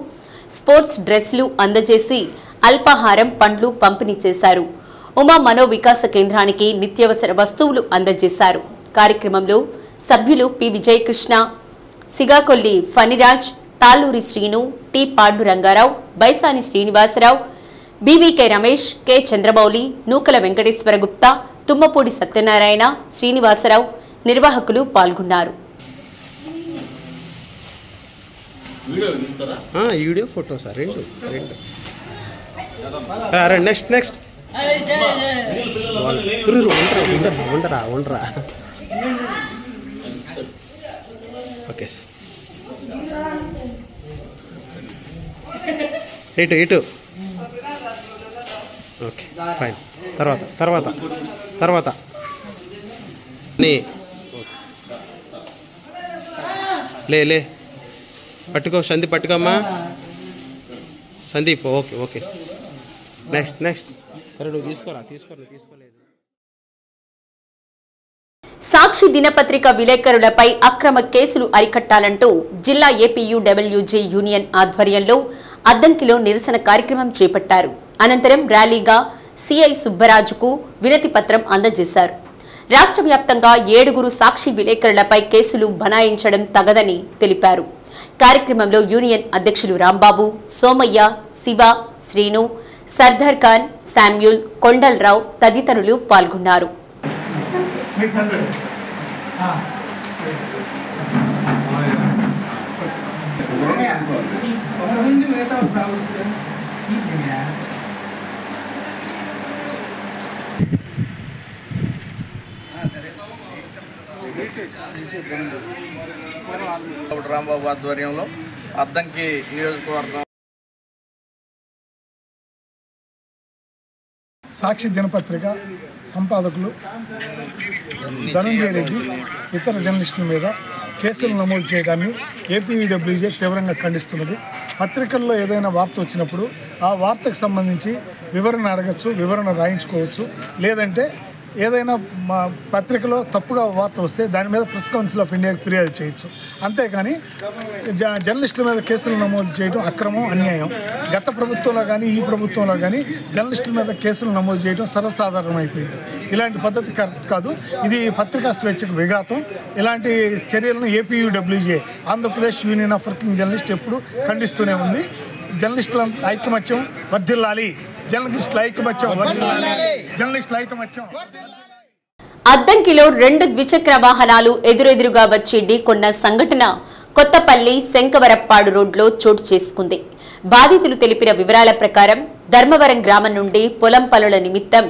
స్పోర్ట్స్ డ్రెస్లు అందజేసి అల్పాహారం, పండ్లు పంపిణీ చేశారు. ఉమా మనో వికాస కేంద్రానికి నిత్యావసర వస్తువులు అందజేశారు. కార్యక్రమంలో సభ్యులు P Vijayakrishna, Sigakolli Phaniraj, Talluri Srinu, T Pandurangarao, Baisani Srinivasarao, BVK Ramesh, K Chandramouli, Nukala Venkateswara Gupta, Tummapudi Satyanarayana, Srinivasarao నిర్వాహకులు పాల్గొన్నారు. వీడియో ఫోటో సార్ రెండు నెక్స్ట్ ఉండరా ఓకే ఇటు ఓకే ఫైన్. తర్వాత లే పట్టుకో సందీప్, పట్టుకోమ్మా సందీప్. ఓకే నెక్స్ట్ సరే నువ్వు తీసుకోలేదు. సాక్షి దినపత్రిక విలేకరులపై అక్రమ కేసులు అరికట్టాలంటూ జిల్లా ఏపీయూడబ్ల్యూజే యూనియన్ ఆధ్వర్యంలో అద్దంకిలో నిరసన కార్యక్రమం చేపట్టారు. అనంతరం ర్యాలీగా సిఐ సుబ్బరాజుకు వినతి పత్రం అందజేశారు. రాష్ట్ర వ్యాప్తంగా 7 సాక్షి విలేకరులపై కేసులు బనాయించడం తగదని తెలిపారు. కార్యక్రమంలో యూనియన్ అధ్యక్షులు రాంబాబు, సోమయ్య, శివ, శ్రీను, సర్దార్ ఖాన్, శామ్యూల్, కొండలరావు తదితరులు పాల్గొన్నారు. రాంబాబు ఆధ్వర్యంలో అద్దంకి నియోజకవర్గం సాక్షి దినపత్రిక సంపాదకులు ధనంజయ రెడ్డి ఇతర జర్నలిస్టుల మీద కేసులు నమోదు చేయడాన్ని ఏపీడబ్ల్యూజే తీవ్రంగా ఖండిస్తున్నది. పత్రికల్లో ఏదైనా వార్త వచ్చినప్పుడు ఆ వార్తకు సంబంధించి వివరణ అడగచ్చు, వివరణ రాయించుకోవచ్చు. లేదంటే ఏదైనా మా పత్రికలో తప్పుగా వార్త వస్తే దాని మీద ప్రెస్ కౌన్సిల్ ఆఫ్ ఇండియాకి ఫిర్యాదు చేయొచ్చు. అంతేకాని జర్నలిస్టుల మీద కేసులు నమోదు చేయడం అక్రమం, అన్యాయం. గత ప్రభుత్వంలో కానీ ఈ ప్రభుత్వంలో కానీ జర్నలిస్టుల మీద కేసులు నమోదు చేయడం సర్వసాధారణమైపోయింది. ఇలాంటి పద్ధతి కరెక్ట్ కాదు. ఇది పత్రికా స్వేచ్ఛకు విఘాతం. ఇలాంటి చర్యలను APUWJ Andhra Pradesh union of working journalist ఎప్పుడు ఖండిస్తూనే ఉంది. జర్నలిస్టుల ఐకమత్యం వర్ధిల్లాలి. అద్దంకిలో 2 ద్విచక్ర వాహనాలు ఎదురెదురుగా వచ్చి ఢీకొన్న సంఘటన కొత్తపల్లి శంకవరప్పాడు రోడ్లో చోటు చేసుకుంది. బాధితులు తెలిపిన వివరాల ప్రకారం ధర్మవరం గ్రామం నుండి పొలం పనుల నిమిత్తం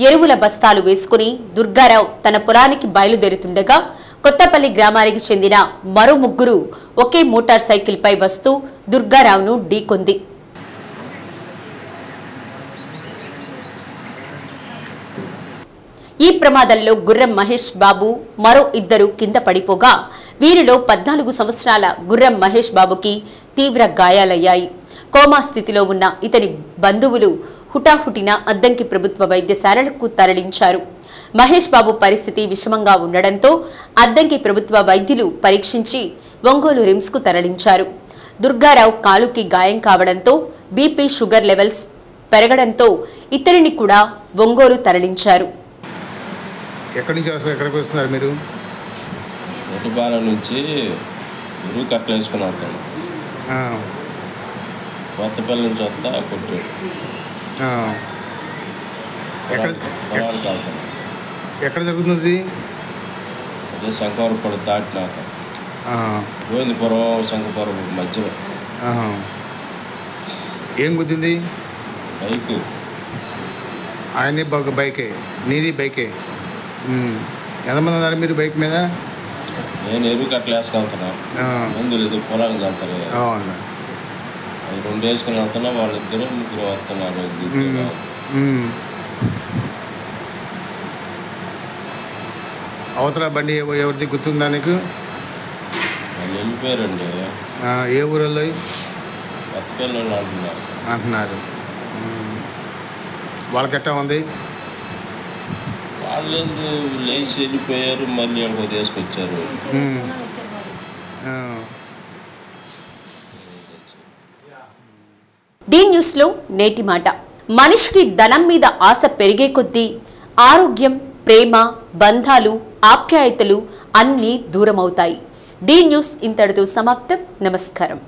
ఎరువుల బస్తాలు వేసుకుని దుర్గారావు తన పొలానికి బయలుదేరుతుండగా కొత్తపల్లి గ్రామానికి చెందిన మరో 3 ఒకే మోటార్ సైకిల్పై వస్తూ దుర్గారావును ఢీకొంది. ఈ ప్రమాదంలో గుర్రం మహేష్ బాబు మరో 2 కింద పడిపోగా వీరిలో 14 సంవత్సరాల గుర్రం మహేష్ బాబుకి తీవ్ర గాయాలయ్యాయి. కోమా స్థితిలో ఉన్న ఇతని బంధువులు హుటాహుటిన అద్దంకి ప్రభుత్వ వైద్యశాలకు తరలించారు. మహేష్ బాబు పరిస్థితి విషమంగా ఉండడంతో అద్దంకి ప్రభుత్వ వైద్యులు పరీక్షించి ఒంగోలు రిమ్స్కు తరలించారు. దుర్గారావు కాలుకి గాయం కావడంతో బీపీ షుగర్ లెవెల్స్ పెరగడంతో ఇతరిని కూడా ఒంగోలు తరలించారు. ఎక్కడి నుంచి ఎక్కడికి వస్తున్నారు మీరు? ఒడ్డుపాలెం నుంచి ఎరువు కట్టలు వేసుకుని వస్తాను. కొత్తపల్లి నుంచి వస్తా కొట్టాడు. ఎక్కడ జరుగుతుంది? అదే శంకవరపురం దాటినాక గోవిందపురం శంకపురం మధ్యలో. ఏం గుద్దింది? బైక్. ఆయనే బైకే? నీది బైకే? ఎంతమంది ఉన్నారు మీరు బైక్ మీద? నేను ఎరువు కట్టలు వేసుకెళ్తున్నా. ముందు లేదు పొలానికి వెళ్తాను. 2 వేసుకుని వెళ్తున్నా. వాళ్ళిద్దరు 3 వస్తున్నారు. అవతల బండి ఎవరిది గుర్తుందా నీకు? వాళ్ళు వెళ్ళిపోయారండి. ఏ ఊరల్లో? కొత్తపల్లి అంటున్నారు. వాళ్ళకెట్టా ఉంది? వాళ్ళు లేచి వెళ్ళిపోయారు. మళ్ళీ ఎక్కడికో తీసుకొచ్చారు. డి న్యూస్లో నేటి మాట. మనిషికి ధనం మీద ఆశ పెరిగే కొద్దీ ఆరోగ్యం, ప్రేమ, బంధాలు, ఆప్యాయతలు అన్నీ దూరమవుతాయి. డి న్యూస్ ఇంతటితో సమాప్తం. నమస్కారం.